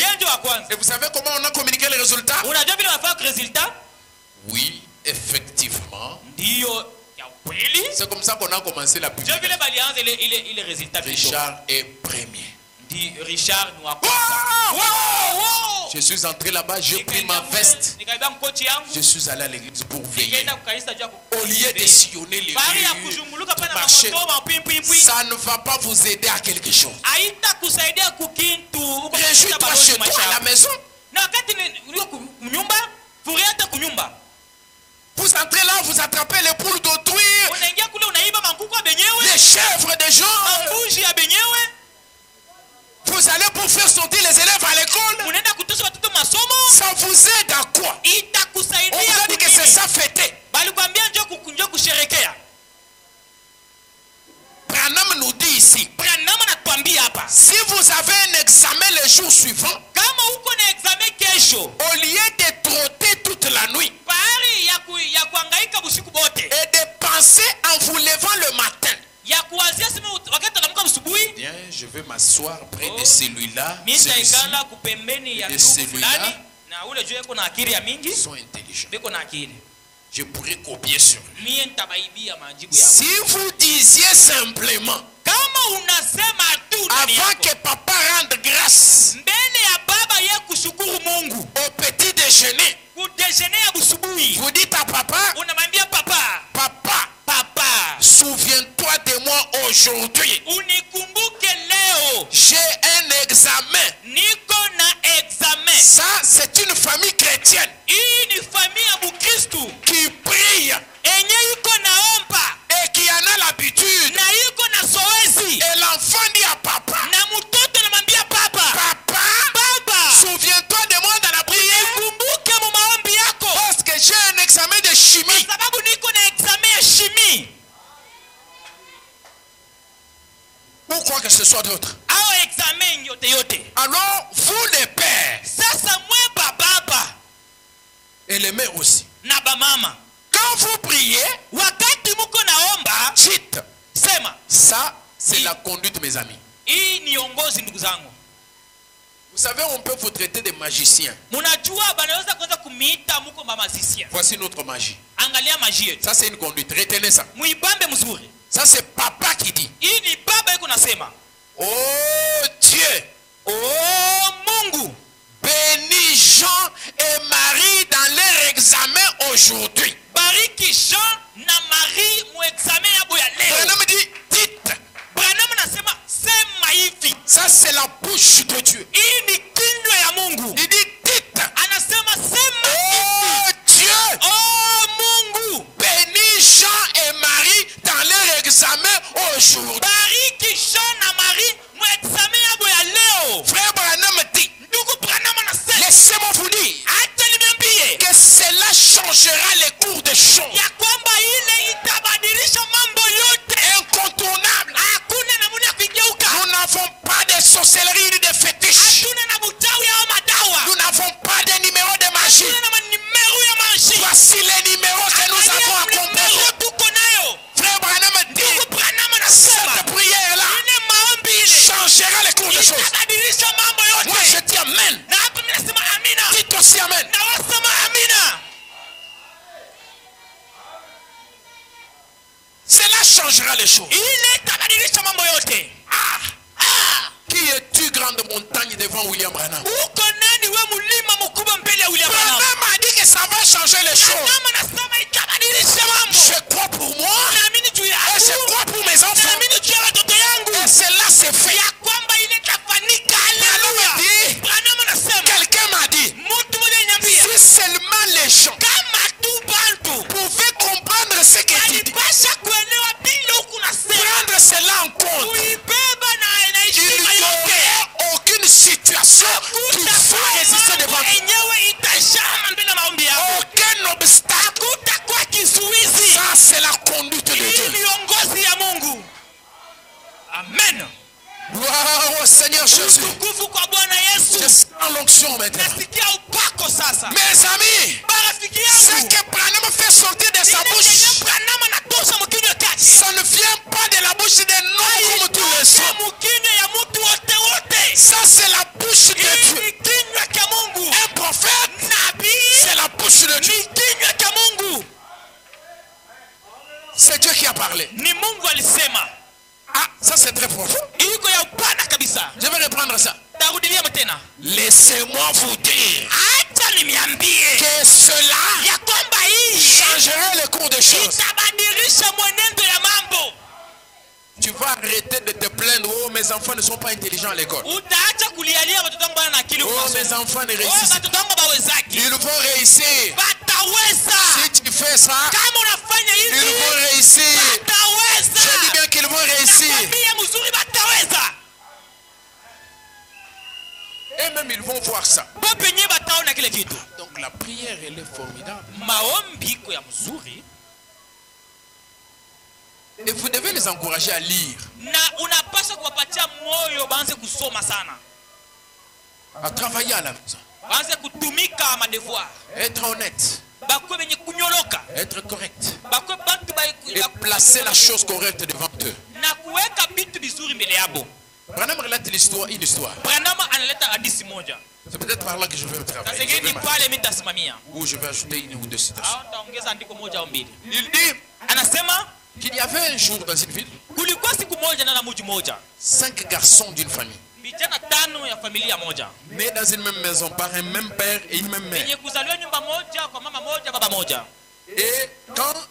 Et vous savez comment on a communiqué les résultats? Oui, effectivement. C'est comme ça qu'on a commencé la publication. Richard est premier. Richard nous a Je suis entré là-bas, j'ai pris ma veste. Je suis allé à l'église pour veiller. Au lieu de sillonner les rues, de marcher, ça ne va pas vous aider à quelque chose. Réjouis-toi chez toi à la maison. Vous entrez là, vous attrapez les poules d'autrui, les chèvres des gens. Vous allez pour faire sortir les élèves à l'école. Ça vous aide à quoi? On vous a dit que c'est ça fêter. Branham nous dit ici, si vous avez un examen le jour suivant, au lieu de trotter toute la nuit et de penser en vous levant le matin, bien, je vais m'asseoir près de celui-là, de celui-là. Ils sont intelligents. Je pourrais copier sur lui. Si vous disiez simplement, avant que papa rende grâce au petit déjeuner, vous dites à papa, papa, souviens-toi de moi aujourd'hui. J'ai un examen. Ça, c'est une famille chrétienne qui prie et qui en a l'habitude. Et l'enfant dit à papa, souviens-toi de moi dans la prière, parce que j'ai un examen de chimie. Ou quoi que ce soit d'autre. Alors, vous les pères et les mères aussi, quand vous priez, dites, ça c'est la conduite, mes amis. Vous savez, on peut vous traiter de magicien. Voici notre magie. Ça c'est une conduite, retenez ça. Ça c'est papa qui dit, oh Dieu, oh Mungu, bénis Jean et Marie dans leur examen aujourd'hui. Bariki Jean na Marie mu examen yabo ya leo. Branham dit, dites. Branham nasema sema hivi. Ça c'est la bouche de Dieu. Hii ni kinywa ya Mungu. Il dit, dites. Anasema sema hivi. Oh Dieu, oh Mungu, bénis Jean et Marie dans leur examen aujourd'hui. Bariki Jean na Marie mu examen yabo ya leo. Frère Branham dit, laissez-moi vous dire que cela changera les cours de chant. Incontournable. Nous n'avons pas de sorcellerie ni de fétiche. Nous n'avons pas de numéro de magie. Voici les numéros que nous avons à comprendre. Frère Branham dit, cette prière-là changera les cours de choses. Moi je dis amen. Dites aussi amen. Cela changera les choses. Qui es-tu, grande montagne devant William Branham? Branham a dit que ça va changer les choses. Je crois pour moi et je crois pour mes enfants. Et cela s'est fait. Quelqu'un m'a dit, si seulement les gens pouvaient comprendre ce que tu dis, prendre cela en compte, il n'y aurait aucune situation qui va résister devant toi. Aucun obstacle. Ça c'est la conduite de Dieu. Amen. Gloire au Seigneur Jésus. Je sens l'onction maintenant. Mes amis, ce que Branham fait sortir de sa bouche, Ça ne vient pas de la bouche des noms comme tous les hommes. Ça c'est la bouche de Dieu. Un prophète, c'est la bouche de Dieu. C'est Dieu qui a parlé. Ah, ça c'est très profond. Je vais reprendre ça. Laissez-moi vous dire que cela changerait le cours des choses. Tu vas arrêter de te plaindre. Oh, mes enfants ne sont pas intelligents à l'école. Oh, mes enfants ne réussissent pas. Ils vont réussir. Si tu fais ça, ils vont réussir. Je dis bien qu'ils vont réussir. Et même ils vont voir ça. Donc la prière, elle est formidable. Et vous devez les encourager à lire. À travailler à la maison. Être honnête. Être correct. Et placer la chose correcte devant eux. Branham relate l'histoire, une histoire. C'est peut-être par là que je vais travailler. Ou je vais ajouter une ou deux citations. Il dit qu'il y avait un jour dans une ville 5 garçons d'une famille. Nés dans une même maison par un même père et une même mère. Et quand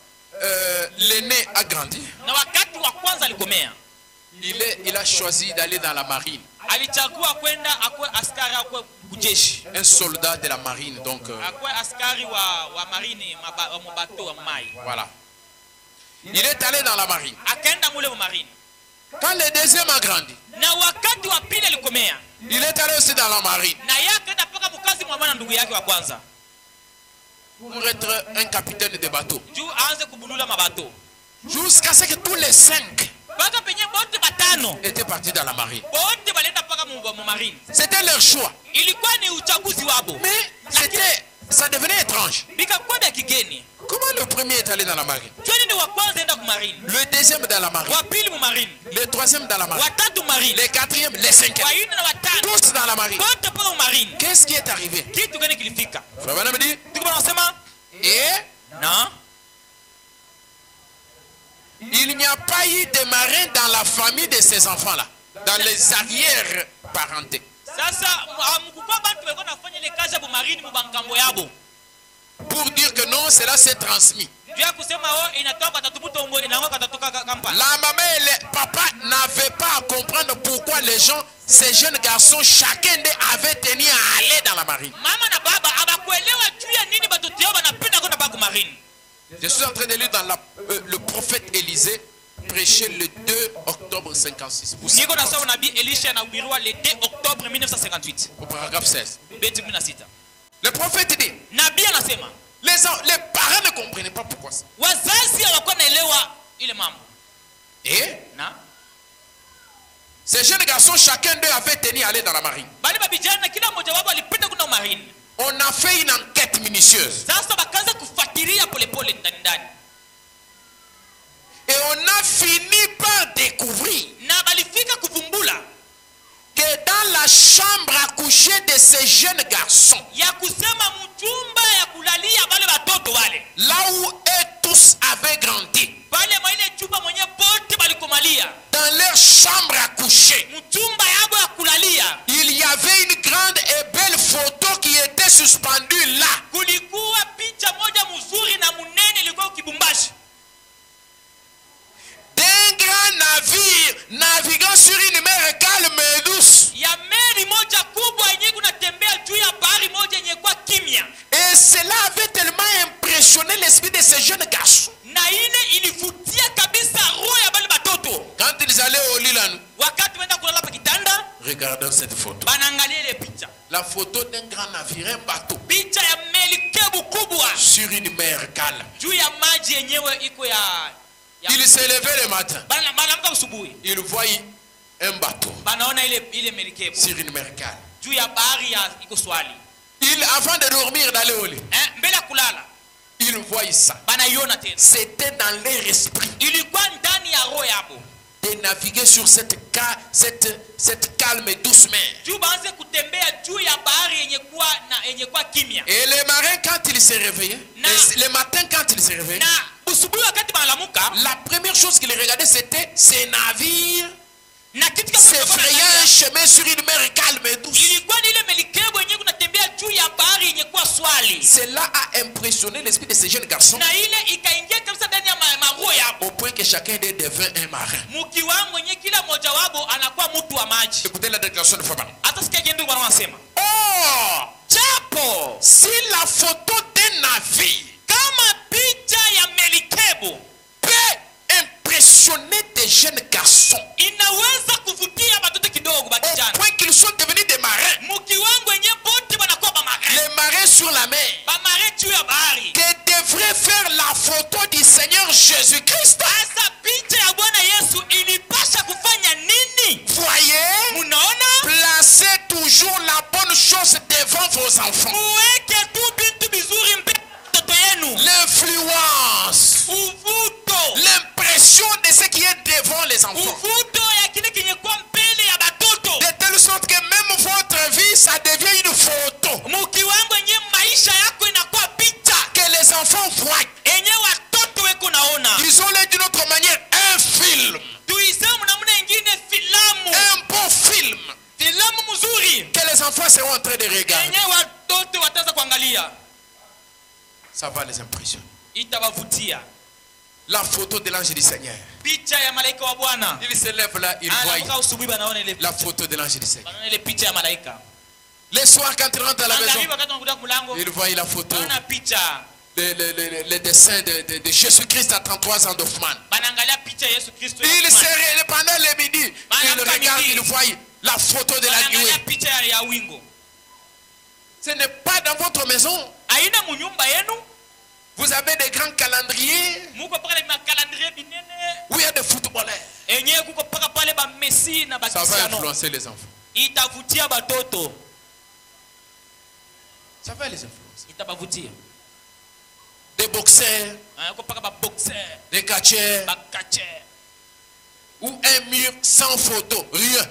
l'aîné a grandi, il a choisi d'aller dans la marine. Un soldat de la marine, donc. Voilà. Il est allé dans la marine. Quand le deuxième a grandi, il est allé aussi dans la marine. Pour être un capitaine de bateau. Jusqu'à ce que tous les 5 étaient partis dans la marine. C'était leur choix. Mais ça devenait étrange. Comment le premier est allé dans la marine? Le deuxième dans la marine. Le troisième dans la marine. Le quatrième, le cinquième. Tous dans la marine. Qu'est-ce qui est arrivé? Et il n'y a pas eu de marin dans la famille de ces enfants-là. Dans les arrière-parentés. Pour dire que non, cela s'est transmis. La maman et le papa n'avaient pas à comprendre pourquoi les gens, ces jeunes garçons, chacun d'eux avait tenu à aller dans la marine. Je suis en train de lire dans le prophète Élisée, prêché le 2 octobre 56. Au paragraphe 16. Le prophète dit, les parents ne comprenaient pas pourquoi ça. Et ces jeunes garçons, chacun d'eux avait tenu à aller dans la marine. On a fait une enquête minutieuse. Et on a fini par découvrir que dans la chambre à coucher de ces jeunes garçons, là où eux tous avaient grandi, dans leur chambre à coucher, il y avait une grande et belle photo qui était suspendue là. D'un grand navire naviguant sur une mer calme et douce. Et cela avait tellement impressionné l'esprit de ces jeunes garçons. Quand ils allaient au lit là, regardons cette photo. La photo d'un grand navire, un bateau. Sur une mer calme. Il s'est levé le matin. Il voyait un bateau sur une mer calme. Avant de dormir, d'aller au lit, il voyait ça. C'était dans leur esprit. de naviguer sur cette calme et douce mer. Et les marins, quand ils se réveillaient, le matin quand ils se réveillaient, la première chose qu'ils regardaient, c'était ces navires se frayant un chemin sur une mer calme et douce. Cela a impressionné l'esprit de ces jeunes garçons au point que chacun d'eux devint un marin. Écoutez la déclaration de Fabana. Oh, si la photo d'un navire peut impressionner des jeunes garçons au point qu'ils sont devenus des marins, les marins sur la mer, que devrait faire la photo du Seigneur Jésus-Christ. Voyez, placez toujours la bonne chose devant vos enfants. L'influence, l'impression de ce qui est devant les enfants, de telle sorte que même votre vie, ça devient une photo que les enfants voient. Disons-le d'une autre manière, un film, un beau film que les enfants seront en train de regarder. Ça va les impressionner. La photo de l'ange du Seigneur. Il se lève là, il voit la photo de l'ange du Seigneur. Le soir, quand il rentre à la maison, il voit la photo, le dessin de Jésus-Christ à 33 ans d'Hoffmann. Il se pendant le midi, il regarde, il voit la photo de la nuée. Ce n'est pas dans votre maison. Vous avez des grands calendriers où il y a des footballeurs. Ça va influencer les enfants. Ça va les influencer. Des boxeurs, des catcheurs, ou un mur sans photo, rien.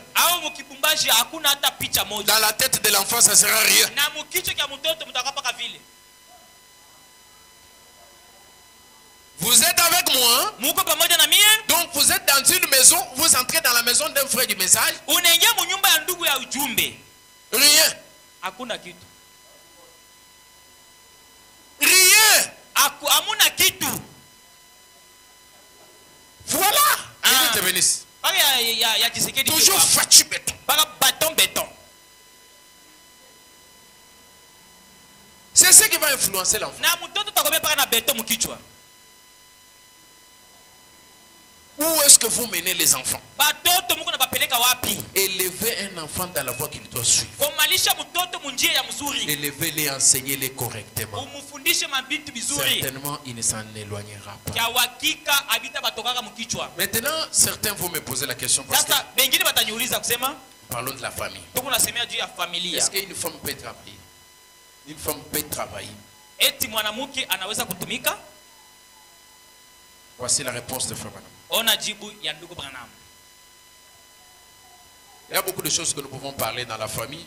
Dans la tête de l'enfant, ça sera rien. Vous êtes avec moi. Donc vous êtes dans une maison, vous entrez dans la maison d'un frère du message. Rien. Rien. Voilà. Dieu te bénisse. Toujours fatu béton. C'est ce qui va influencer l'enfant. Où est-ce que vous menez les enfants? Élevez un enfant dans la voie qu'il doit suivre. Élevez-les, enseignez-les correctement. Certainement, il ne s'en éloignera pas. Maintenant, certains vont me poser la question parce que parlons de la famille. Est-ce qu'une femme peut travailler? Une femme peut travailler. Voici la réponse de Frère Branham. Il y a beaucoup de choses que nous pouvons parler dans la famille.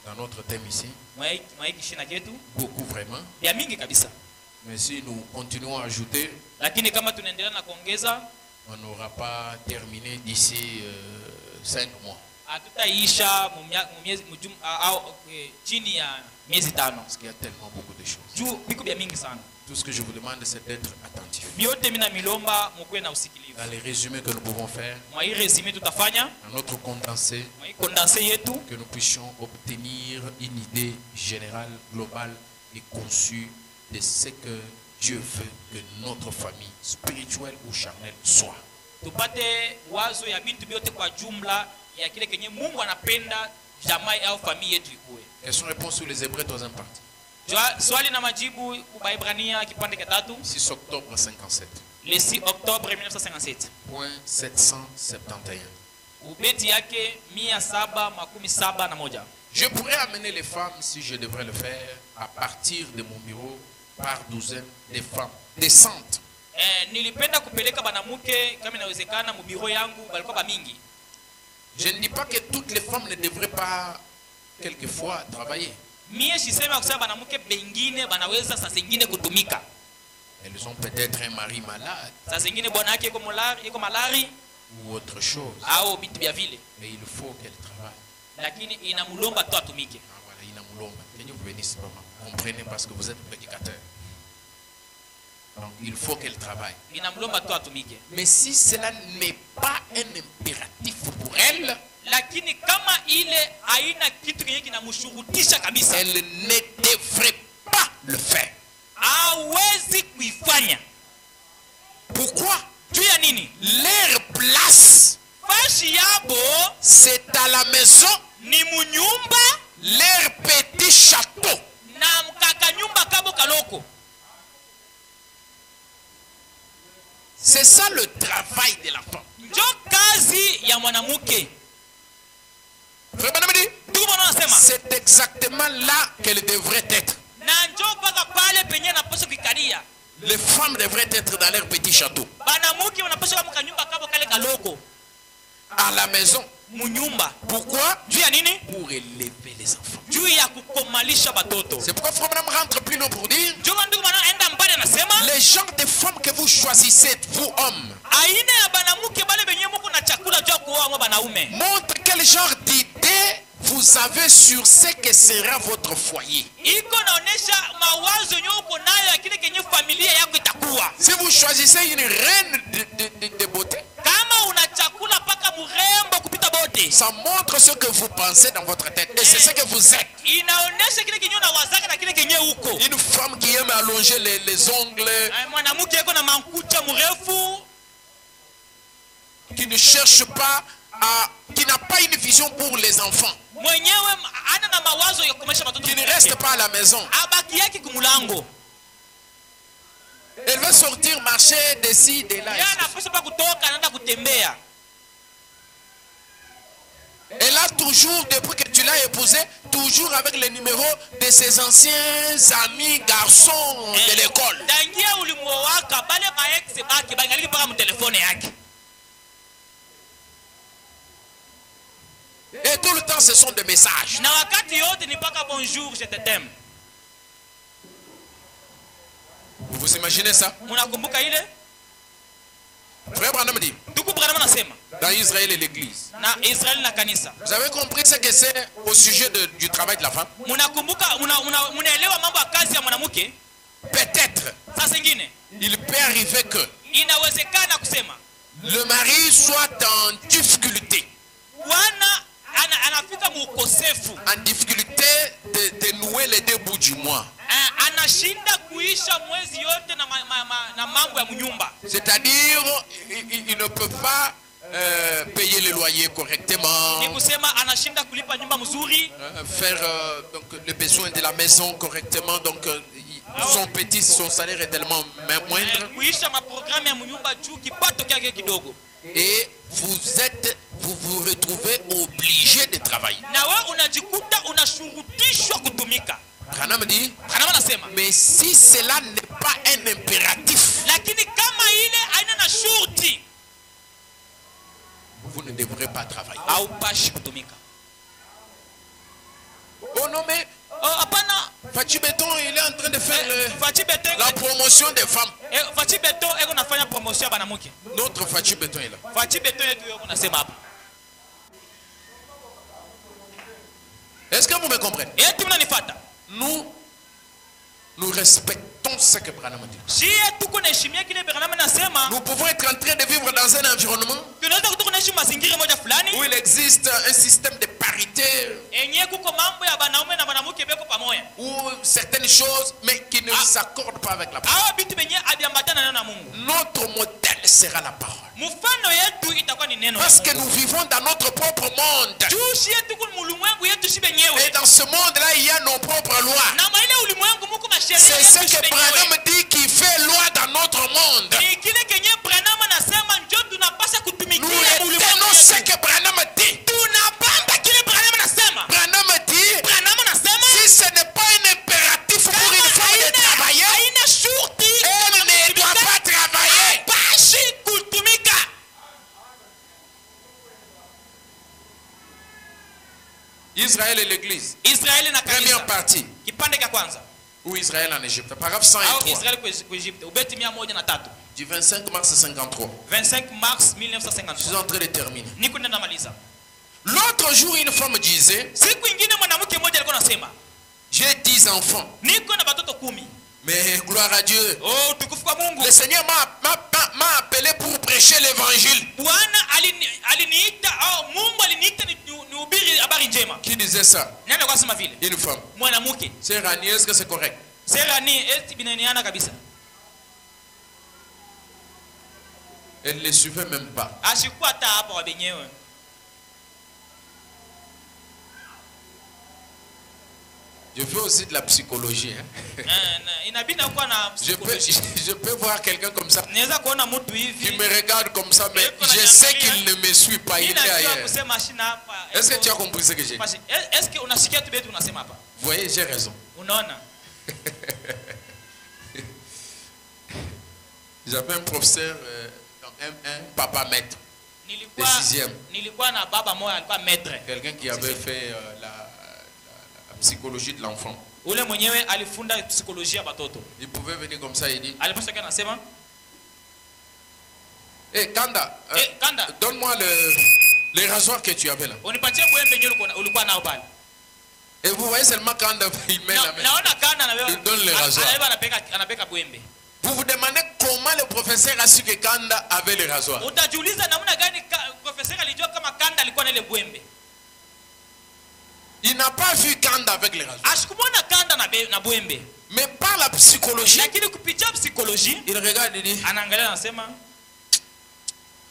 Dans notre thème ici. Beaucoup vraiment. Mais si nous continuons à ajouter, on n'aura pas terminé d'ici 5 mois. Parce qu'il y a tellement beaucoup de choses. Tout ce que je vous demande, c'est d'être attentif. Dans les résumés que nous pouvons faire, dans notre condensé, que nous puissions obtenir une idée générale, globale et conçue de ce que Dieu veut que notre famille, spirituelle ou charnelle, soit. Quelles sont les réponses sur les Hébreux, troisième partie? 6 octobre 57. Le 6 octobre 1957. Point 771. Je pourrais amener les femmes, si je devrais le faire, à partir de mon bureau, par douzaine de femmes décentes. nilipenda kupeleka banamuke kama inawezekana mu bureau yangu balikuwa ba mingi. Je ne dis pas que toutes les femmes ne devraient pas quelquefois travailler. Mie sisema kusema banamuke bengine banaweza saa zingine kutumika. Elles ont peut-être un mari malade. Saa zingine bwana yake iko malari ou autre chose. Au bitu bya vile. Mais il faut qu'elle travaille. Lakini inamulomba tu atumike. Ah voilà, inamulomba. Tenez vous bénisse maman. Comprenez parce que vous êtes prédicateur. Donc il faut qu'elle travaille. Inamulomba tu atumike. Mais si cela n'est pas un impératif pour elle, lakini kama ile haina kitu kenye kinamshurutisha kabisa, elle ne devrait pas le faire. Hawezi kuifanya. Pourquoi? Juu ya nini? Leur place, fashi yabo, c'est à la maison, ni munyumba, leur petit château, na mkaka nyumba kabo kaloko. C'est ça le travail de la femme. Njo kazi ya mwanamke. C'est exactement là qu'elle devrait être. Les femmes devraient être dans leur petit château. À la maison. Pourquoi? Pour élever les enfants. C'est pourquoi Frère Branham rentre plus loin pour dire les genres de femmes que vous choisissez, vous hommes, montre quel genre d'idée vous avez sur ce que sera votre foyer. Si vous choisissez une reine de beauté, ça montre ce que vous pensez dans votre tête. Et c'est ce que vous êtes. Une femme qui aime allonger les ongles, qui ne cherche pas à, qui n'a pas une vision pour les enfants, qui ne reste pas à la maison. Elle va sortir, marcher d'ici, de là. Elle a toujours, depuis que tu l'as épousée, toujours avec les numéros de ses anciens amis garçons de l'école. Et tout le temps, ce sont des messages. Bonjour, je t'aime. Vous imaginez ça? Frère Branham dit, dans Israël et l'église, vous avez compris ce que c'est au sujet du travail de la femme? Peut-être il peut arriver que le mari soit en difficulté, en difficulté de nouer les deux bouts du mois. C'est-à-dire il ne peut pas payer le loyer correctement, faire donc, les besoins de la maison correctement, donc son salaire est tellement moindre. Et vous vous retrouvez obligé de travailler. Branham dit, mais si cela n'est pas un impératif, vous ne devrez pas travailler. Oh non, mais Fachi Béton, il est en train de faire la promotion des femmes. Notre Fachi Béton est là. Est-ce que vous me comprenez? Nous respectons ce que Branham dit. Nous pouvons être en train de vivre dans un environnement où il existe un système de parité, où certaines choses, mais qui ne s'accordent pas avec la parole. Notre modèle sera la parole. Parce que nous vivons dans notre propre monde. Et dans ce monde-là, il y a nos propres lois. C'est ce que Branham dit qui fait loi dans notre monde. Nous retenons ce que Branham dit. Branham dit, si ce n'est pas un impératif pour une femme de travailler, elle ne doit pas travailler. Israël et l'église. Israeli na Première kanisa. partie. Kipande cha kwanza. Ou Israël en Égypte. Paragraphe Au 103. Israeli kwa Egypte. Ubeti 103. Du 25 mars 53. 25 mars Je suis 1953. en train de terminer. Niko nenda namaliza. L'autre jour, une femme disait, Siku ingine mwanamke mmoja alikuwa anasema, j'ai 10 enfants. niko na watoto 10. Mais gloire à Dieu. Oh, tukufu kwa Mungu. Le Seigneur m'a appelé pour prêcher l'évangile. Bwana aliniita au Mungu aliniita nihubiri habari njema. Qui disait ça? Nani kwa sema vile? Une femme. Mwanamke. C'est Rani, est-ce que c'est correct? Sera ni eti binaniana kabisa. Elle ne le suivait même pas. Ashikuwa hata hapa wa benyewe. Je fais aussi de la psychologie. Hein. Inabidi kuwa na psychologie. Je peux voir quelqu'un comme ça. Naweza kuona mtu Il hivi. me regarde comme ça, mais je sais qu'il ne me suit pas. Il est Ninajua ailleurs. kusema shina hapa. Est-ce que tu as compris ce que j'ai dit? Est-ce que unasikia tu betu unasema hapa? Vous voyez, j'ai raison. Unaona? J'avais un professeur un papa maître. Nilikuwa na baba moja alikuwa maître. Quelqu'un qui avait fait la psychologie de l'enfant. Ule mwenyewe alifunda psikolojia watoto. Il pouvait venir comme ça et dire, Alipaswa kana nasema, Kanda, Kanda, donne-moi les rasoirs que tu avais là. unipatie bwembe nyo ulikuwa nao pale. Et vous voyez seulement Kanda, il met la main. Naona Kanda na wewe. Il donne les rasoirs. Anapeka bwembe. Vous vous demandez comment le professeur a su que Kanda avait les rasoirs. Utajiuliza namna gani profesa alijua kama Kanda alikuwa na ile bwembe. Il n'a pas vu Kanda avec les rasoirs. Ashikumona Kanda na bwembe. Mais par la psychologie, Lakini kupitia psychologie, il regarde et dit, anaangalia anasema,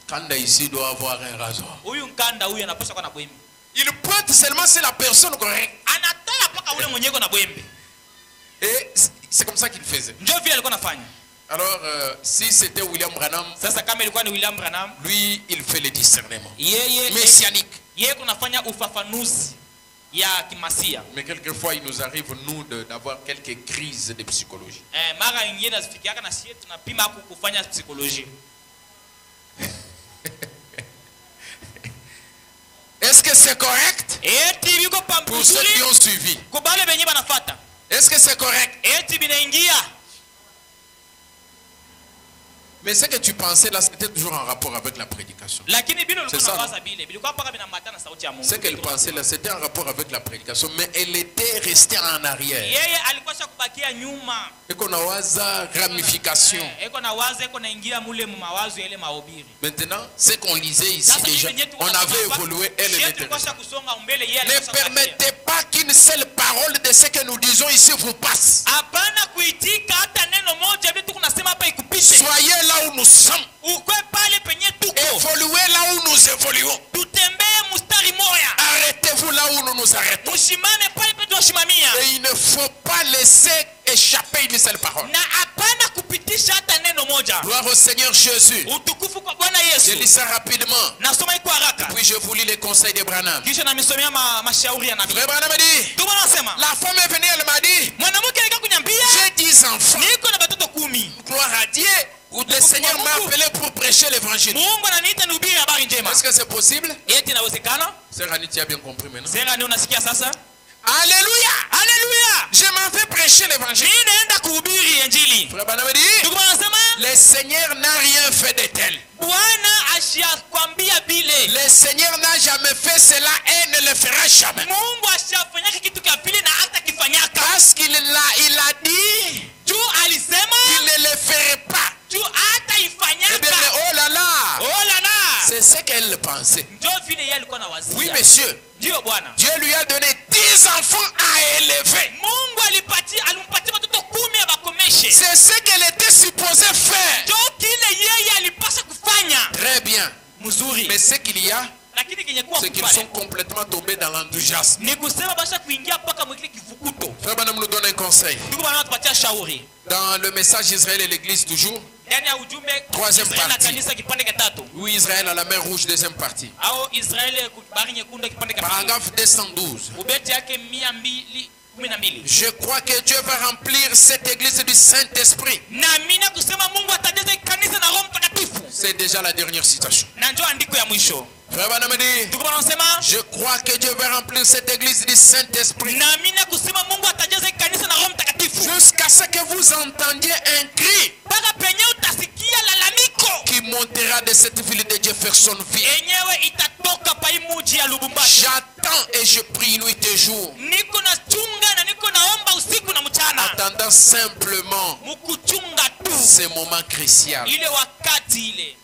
Kanda ici doit avoir un rasoir. Huyu Kanda huyu anapaswa kuwa na bwembe. Il pointe seulement sur la personne correcte. Anataka paka ule mwenyewe na bwembe. Et c'est comme ça qu'il faisait. Ndio vile alikuwa anafanya. Alors, si c'était William Branham, Sasa kama ilikuwa ni William Branham, lui, il fait le discernement yeye messianique. Yeye kunafanya ufafanuzi ya kimasia. Mais quelquefois, il nous arrive, nous, d'avoir quelques crises de psychologie. Mara nyingine nazifikiaka na sisi tunapima kufanya psychologie. Est-ce que c'est correct pour ceux qui ont suivi? Est-ce que c'est correct? Mais ce que tu pensais là, c'était toujours en rapport avec la prédication. C'est ça. Ce qu'elle pensait là, c'était en rapport avec la prédication, mais elle était restée en arrière. Et qu'on a waza ramification. Maintenant, ce qu'on lisait ici déjà, on avait évolué, elle était restée. Ne permettez pas qu'une seule parole de ce que nous disons ici vous passe. Soyez là où nous sommes. Évoluez là où nous évoluons. Arrêtez-vous là où nous nous arrêtons. Et il ne faut pas laisser échapper une seule parole. Gloire au Seigneur Jésus. Je lis ça rapidement. Puis je vous lis les conseils de Branham. Frère Branham dit, la femme est venue, elle m'a dit, j'ai 10 enfants. Gloire à Dieu. Le Seigneur m'a appelé pour prêcher l'évangile. Est-ce que c'est possible? Sœur Annie, tu as bien compris maintenant. Alléluia! Alléluia! Je m'en vais prêcher l'évangile. Frère Branham dit, le Seigneur n'a rien fait de tel. Le Seigneur n'a jamais fait cela et ne le fera jamais. Parce qu'il a dit qu'il ne le ferait pas. Et bien, oh là là! C'est ce qu'elle pensait. Oui, monsieur. Dieu lui a donné 10 enfants à élever. C'est ce qu'elle était supposée faire. Très bien. Mais ce qu'il y a, c'est qu'ils sont complètement tombés dans l'enthousiasme. Frère Branham nous donne un conseil. Dans le message Israël et l'église toujours, troisième partie. Oui, Israël à la mer rouge, deuxième partie. Paragraphe 212. Je crois que Dieu va remplir cette église du Saint-Esprit. C'est déjà la dernière citation. Frère Branham dit, tuko banasema je crois que Dieu va remplir cette église du Saint-Esprit. naamini kusema Mungu atajaza kanisa na Roho Mtakatifu Jusqu'à ce que vous entendiez un cri mpaka penye utasikia lalamiko qui montera de cette ville de Jeffersonville. yenyewe itatoka pa imuji ya Lubumbashi. J'attends et je prie nuit et jour. Niko na chunga na niko naomba usiku na mchana, Attendant simplement mukuchunga tu ce moment crucial. ile wakati ile.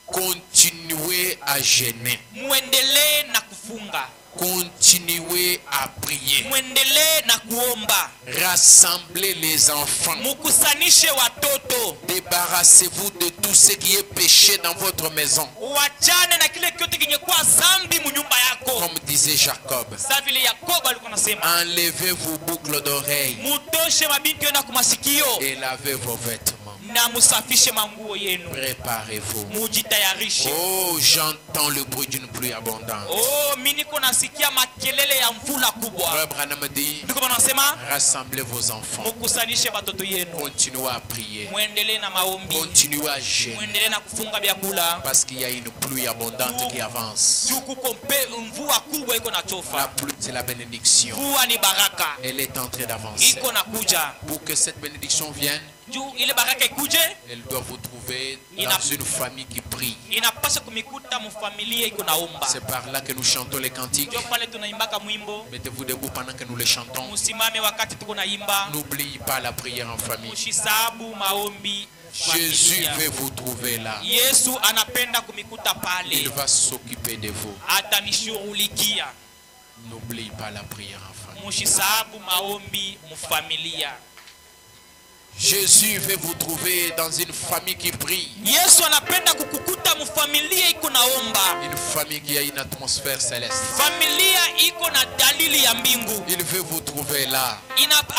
Continuez à jeûner. Muendelee na kufunga, Continuez à prier. muendelee na kuomba, Rassemblez les enfants. mukusanishe watoto, Débarrassez-vous de tout ce qui est péché dans votre maison. wachane na kile kyote kinyekuwa zambi munyumba yako. Comme disait Jacob. Sa vile Yakobo alikuwa anasema, Enlevez vos boucles d'oreilles mutoshe mabinti yenu kumasikio et lavez vos vêtements. na musafishe manguo yenu, Préparez-vous. mujitayarishe. Oh, j'entends le bruit d'une pluie abondante. Oh, mimi niko nasikia makelele ya mvula kubwa. Frère Branham dit, Ndiko banasema rassemblez vos enfants. mukusanishe watoto yenu, Continuez à prier. muendelee na maombi, Continuez à jeûner. muendelee na kufunga vyakula. Parce qu'il y a une pluie abondante qui avance. Juu kuko mvua kubwa iko na La chofa. pluie, c'est la bénédiction. Mvua ni baraka, Elle est en train d'avancer. iko na kuja. Pour que cette bénédiction vienne, Juu ile baraka ikuje, elle doit vous trouver Il dans a- une famille qui prie. inapasha kumikuta mufamilia iko naomba. C'est par là que nous chantons les cantiques. Ndio pale tunaimbaka mwimbo, Mettez-vous debout pendant que nous les chantons. musimame wakati tuko naimba, N'oubliez pas la prière en famille. mushisabu maombi. Jésus familia. veut vous trouver là. Yesu anapenda kumikuta Il pale, va s'occuper de vous. atanishughulikia. N'oubliez pas la prière en famille. Mushisabu maombi mufamilia. Jésus veut vous trouver dans une famille qui prie. Yesu anapenda kukukuta mufamilia iko naomba, Une famille qui a une atmosphère céleste. familia iko na dalili ya mbingu. Il veut vous trouver là.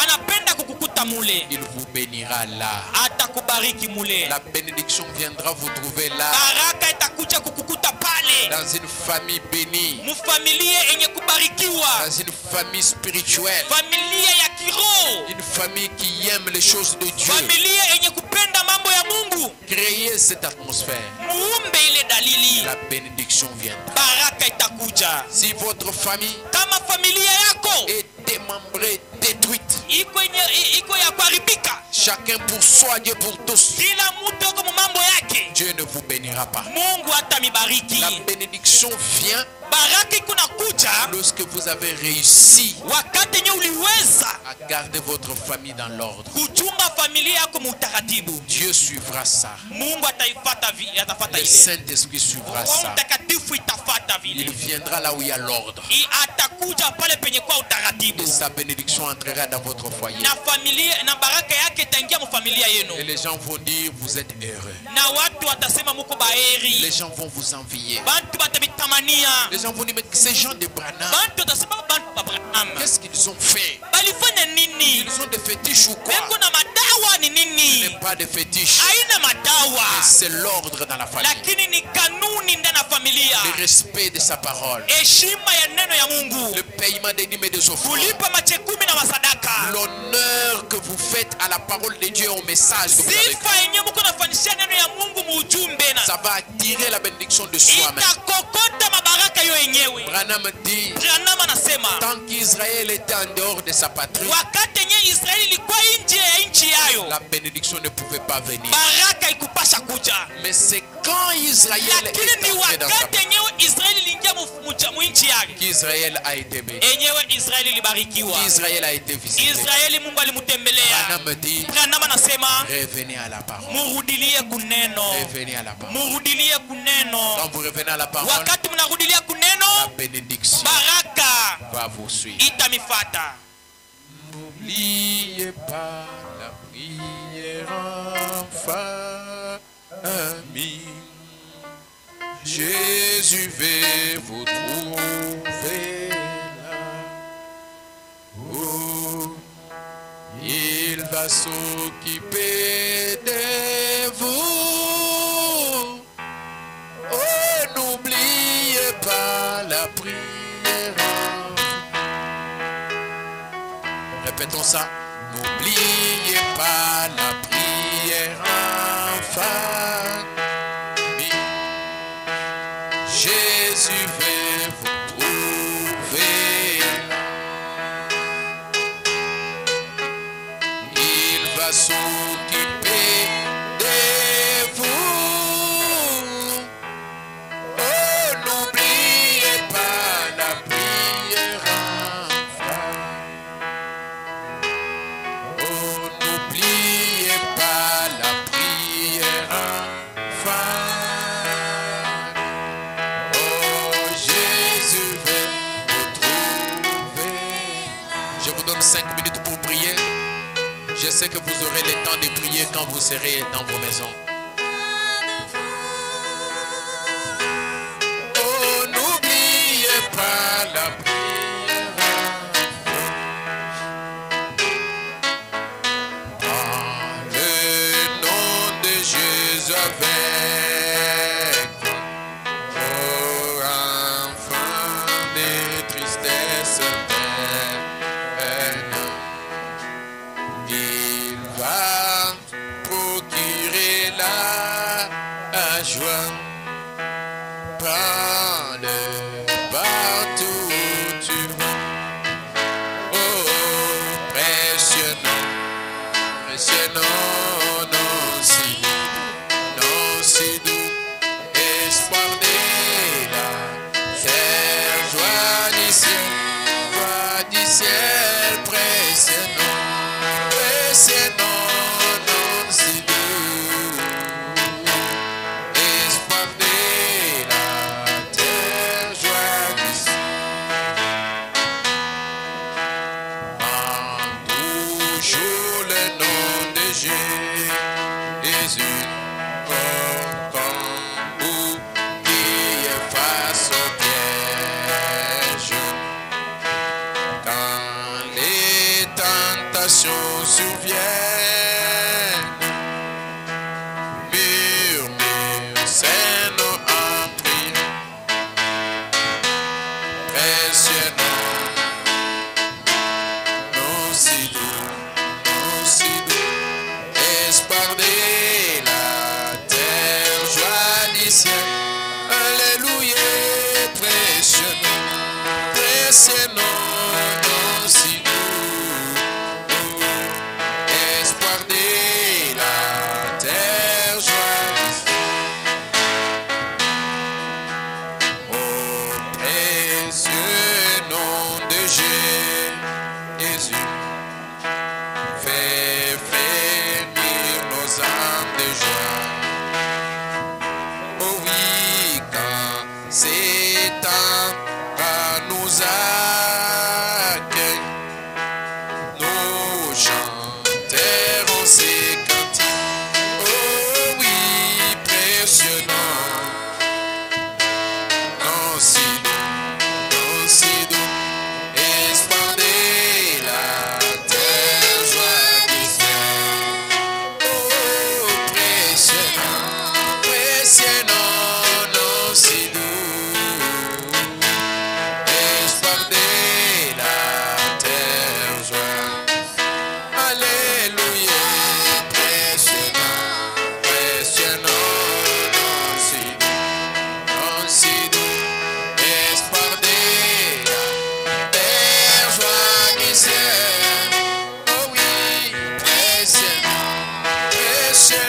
Anapenda kukukuta mule, Il vous bénira là. atakubariki mule. La bénédiction viendra vous trouver là. Baraka itakuja kukukuta pale, Dans une famille bénie. mufamilia yenye kubarikiwa, Dans une famille spirituelle. familia ya kiroho, Une famille qui aime les choses de Dieu. familia yenye kupenda mambo ya Mungu. Créez cette atmosphère. Muumbe ile dalili, La bénédiction viendra. baraka itakuja. Si votre famille Kama familia yako est démembrée, détruite, iko ya kuharibika, chacun pour soi, Dieu pour tous, kila mtu yuko mu mambo yake, Dieu ne vous bénira pas. Mungu hatamibariki. La bénédiction vient Baraka iko nakuja lorsque vous avez réussi wakati yenye uliweza à garder votre famille dans l'ordre. kuchunga familia yako mutaratibu. Dieu suivra ça. Mungu atafata Le ile, Saint-Esprit suivra Roho ça. Mtakatifu itafata Il vile, viendra là où il y a l'ordre. atakuja pale penye kwa utaratibu, Et sa bénédiction entrera dans votre foyer. na familia na baraka yake itaingia mu familia Et yenu, les gens vont dire, vous êtes heureux. na watu watasema muko baheri, Les gens vont vous envier. bantu batabitamania, Les gens vont dire, mais ces gens de Branham, bantu watasema bantu ba Abraham qu'est-ce qu'ils ont fait? balifanya nini? Ils ont des fétiches ou quoi? Beko na madawa ni Ce n'est nini? pas des fétiches. Haina madawa, Mais c'est l'ordre dans la famille. lakini ni kanuni ndani ya familia, Le respect de sa parole. heshima ya neno ya Mungu, Le paiement des dîmes et des offrandes. kulipa machekumi na masadaka, L'honneur que vous faites à la parole de Dieu, au message que vous avez. sifa yenye muko nafanyishia neno ya Mungu muujumbe, na Ça va attirer la bénédiction de soi-même. itakokota mabaraka yo yenyewe. Branham dit, Branham anasema tant qu'Israël était en dehors de sa patrie, wakati yenye Israeli ilikuwa nje ya nchi yayo, la bénédiction ne pouvait pas venir. baraka ikupasha kuja, Mais c'est quand Israël lakini est ni entré dans sa wakati patrie yenyewe Israeli iliingia mu nchi yake, qu'Israël a été béni. yenyewe Israeli ilibarikiwa. Qu'Israël a été visité. Israeli Mungu alimutembelea. Branham dit, Branham anasema revenez à la parole. murudilie kuneno, Revenez à la parole. murudilie kuneno. Quand vous revenez à la parole, Wakati mnarudilia la kuneno, bénédiction baraka va vous suivre. itamifata. N'oubliez pas la prière en famille. Jésus veut vous trouver là où il va s'occuper de vous. Oh, n'oubliez pas la prière. Répétons ça. N'oubliez pas la prière en famille. Jésus s'occuper de vous. Oh, n'oubliez pas la prière enfant. Oh, n'oubliez pas la prière enfant. Oh, Jésus veut vous trouver. Je vous donne 5 minutes pour prier. Je sais que vous aurez le temps de prier quand vous serez dans vos maisons. Oh, n'oubliez pas la prière. Dans le nom de Jésus avec toi. Oh, enfant de tristesse éternelle. Il va procurer la joie. Prends-le partout où tu vas. Oh, précieux nom, non si doux, espoir de la terre, joie du ciel, précieux nom, non si doux, espoir de la terre, joie du ciel. Toujours le nom de Jésus, comme vous qui efface au piège. Quand les tentations surviennent, murmure ses noms en prière. Précieux nom, non si doux, espoir de la terre, joie du ciel. Alléluia, précieux nom, non si doux, espoir de la terre, joie du ciel. Oh, précieux nom de Jésus, fais frémir nos âmes de joie. Oh oui, quand Satan nous accueille, nous chanterons ces cantiques. Oh oui, précieux nom, non si doux, espoir de la terre, joie du ciel. Oh, précieux nom, non si doux, espoir de la terre, joie. Alléluia, précieux nom, non si doux, espoir de la terre, joie du ciel. Oh oui, précieux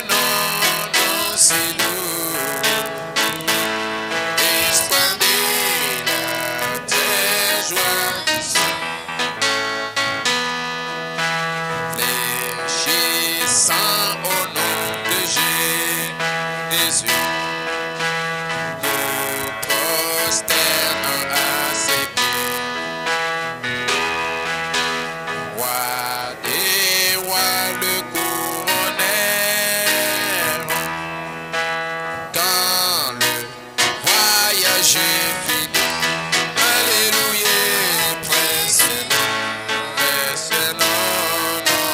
nom, non si doux, espoir de la terre, joie du ciel. Fléchissant au nom de Jésus, nous prosternons à ses pieds. Roi des rois, le couronnèrent. Quand le voyage est fini, alléluia, précieux nom, non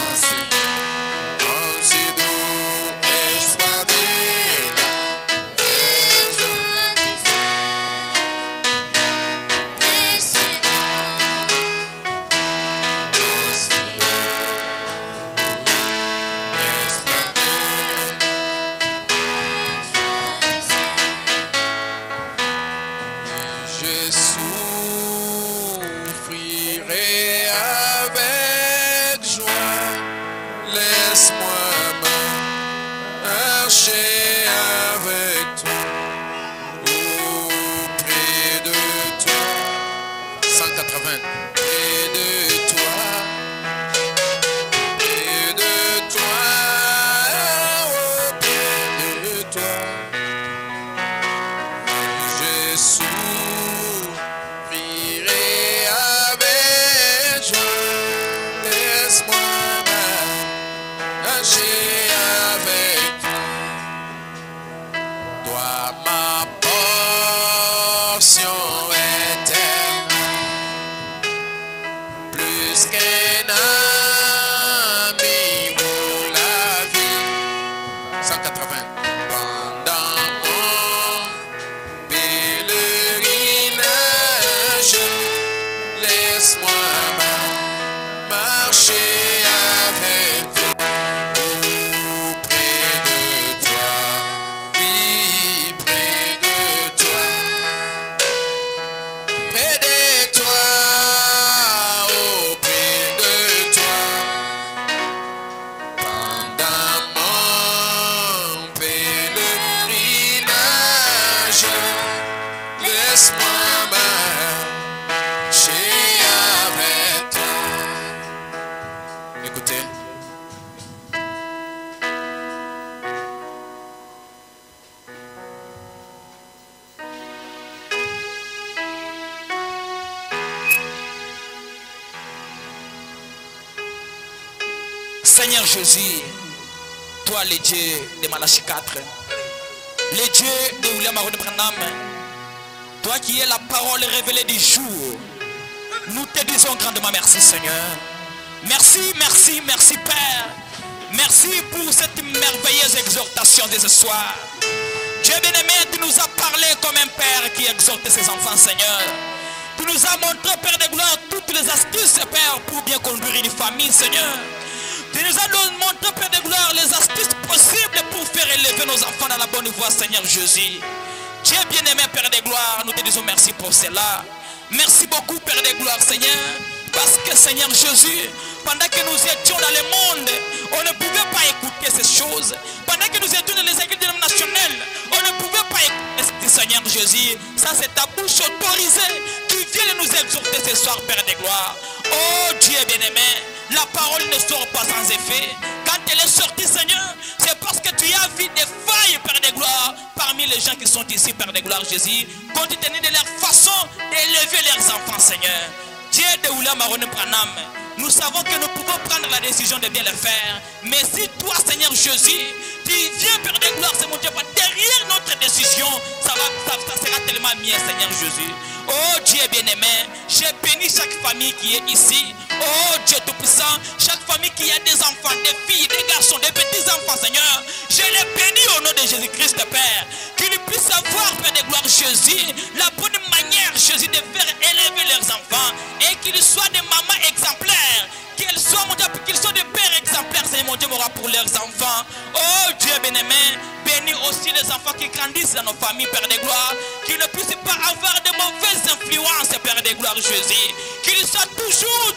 laisse-moi marcher avec toi, auprès de toi. 180. Près de toi, auprès de toi, je sourirai avec joie. Laisse-moi marcher avec toi. Toi, ma portion éternelle, plus qu'un ami pour la vie. 180. Pendant mon pèlerinage, laisse-moi marcher avec toi, auprès de toi, oui, près de toi, près de toi, auprès de toi. Pendant mon pèlerinage, laisse-moi marcher avec toi. Écoutez. Seigneur Jésus, toi le Dieu de Malachie 4, le Dieu de William Aron Branham, toi qui es la parole révélée du jour, nous te disons grandement merci Seigneur. Merci, merci, merci Père. Merci pour cette merveilleuse exhortation de ce soir. Dieu bien-aimé, tu nous as parlé comme un Père qui exhorte ses enfants Seigneur. Tu nous as montré Père de gloire toutes les astuces Père pour bien conduire une famille Seigneur. Tu nous as montré Père de gloire les astuces possibles pour faire élever nos enfants dans la bonne voie Seigneur Jésus. Dieu bien-aimé Père de gloire, nous te disons merci pour cela. Merci beaucoup Père de gloire Seigneur. Parce que Seigneur Jésus, pendant que nous étions dans le monde, on ne pouvait pas écouter ces choses. Pendant que nous étions dans les églises dénominationnelles, on ne pouvait pas écouter Seigneur Jésus. Ça c'est ta bouche autorisée qui vient de nous exhorter ce soir Père de gloire. Oh Dieu bien-aimé, la parole ne sort pas sans effet. Quand elle est sortie Seigneur, c'est parce que tu as vu des failles Père de gloire parmi les gens qui sont ici Père de gloire Jésus, compte tenu de leur façon d'élever leurs enfants Seigneur. Dieu de William Aron Branham, nous savons que nous pouvons prendre la décision de bien le faire. Mais si toi, Seigneur Jésus, tu viens Père de gloire, c'est mon Dieu, derrière notre décision, ça sera tellement mieux, Seigneur Jésus. Oh Dieu bien-aimé, j'ai béni chaque famille qui est ici. Oh Dieu Tout-Puissant, chaque famille qui a des enfants, des filles, des garçons, des petits-enfants, Seigneur, je les bénis au nom de Jésus-Christ, Père. Qu'ils puissent avoir, Père de gloire, Jésus, la bonne manière, Jésus, de faire élever leurs enfants et qu'ils soient des mamans exemplaires, qu'ils soient, mon Dieu, qu'ils soient des pères exemplaires, Seigneur, mon Dieu, m'aura pour leurs enfants. Oh Dieu bien-aimé, bénis aussi les enfants qui grandissent dans nos familles, Père de gloire, qu'ils ne puissent pas avoir de mauvaises influences, Père de gloire, Jésus, qu'ils soient toujours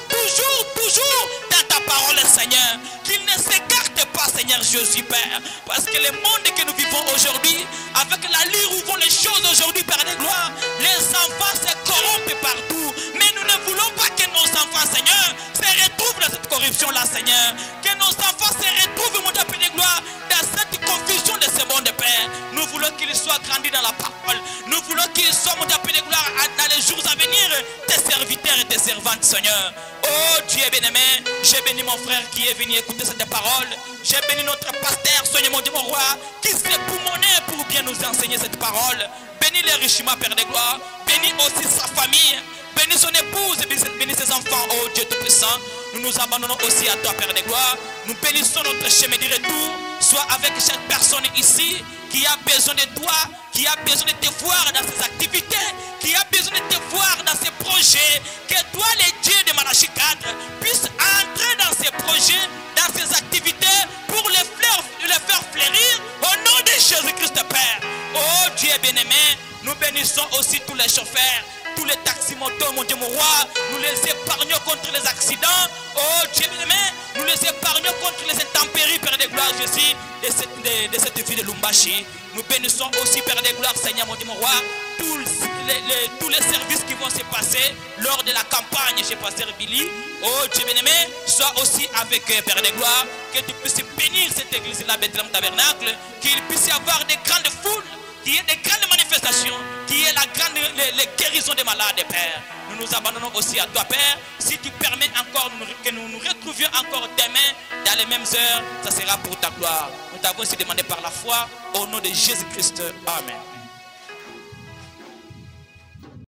dans ta parole, Seigneur, qu'ils ne s'écartent pas, Seigneur Jésus, Père, parce que le monde que nous vivons aujourd'hui, avec l'allure où vont les choses aujourd'hui, Père de gloire, les enfants se corrompent partout, mais nous ne voulons pas que nos enfants, Seigneur, se retrouvent dans cette corruption-là, Seigneur, que nos enfants se retrouvent, mon Dieu, Père de gloire, dans cette confusion de ce monde, Père. Nous voulons qu'ils soient grandis dans la parole, nous voulons qu'ils soient, mon Dieu, Père de gloire, dans les jours à venir, tes serviteurs et tes servantes, Seigneur. Oh Dieu bien-aimé, j'ai béni mon frère qui est venu écouter cette parole. J'ai béni notre pasteur, Seigneur mon Dieu, mon roi, qui s'est poumonné pour bien nous enseigner cette parole. Bénis les richement, Père de gloire. Bénis aussi sa famille. Bénis son épouse, bénis ses enfants, oh Dieu Tout-Puissant. Nous nous abandonnons aussi à toi, Père de gloire. Nous bénissons notre chemin de retour. Sois avec chaque personne ici qui a besoin de toi, qui a besoin de te voir dans ses activités, qui a besoin de te voir dans ses projets. Que toi, le Dieu de Malachie 4, puisse entrer dans ses projets, dans ses activités, pour les faire fleurir au nom de Jésus-Christ, Père. Oh Dieu bien-aimé, nous bénissons aussi tous les chauffeurs, tous les taxi-motos, mon Dieu, mon roi. Nous les épargnons contre les accidents. Oh Dieu bien-aimé, nous les épargnons contre les intempéries, Père cette ville de Lumbashi. Nous bénissons aussi, Père des gloires, Seigneur, mon Dieu, mon roi, tous les services qui vont se passer lors de la campagne chez Pasteur Billy. Oh Dieu bien-aimé, sois aussi avec Père des gloires, que tu puisses bénir cette église-là, Bethléem Tabernacle, qu'il puisse y avoir des grandes foules, qu'il y ait des grandes manifestations, qu'il y ait les guérisons des malades, Père. Nous nous abandonnons aussi à toi, Père. Si tu permets encore que nous nous retrouvions encore demain dans les mêmes heures, ça sera pour ta gloire. Nous t'avons aussi demandé par la foi, au nom de Jésus-Christ. Amen.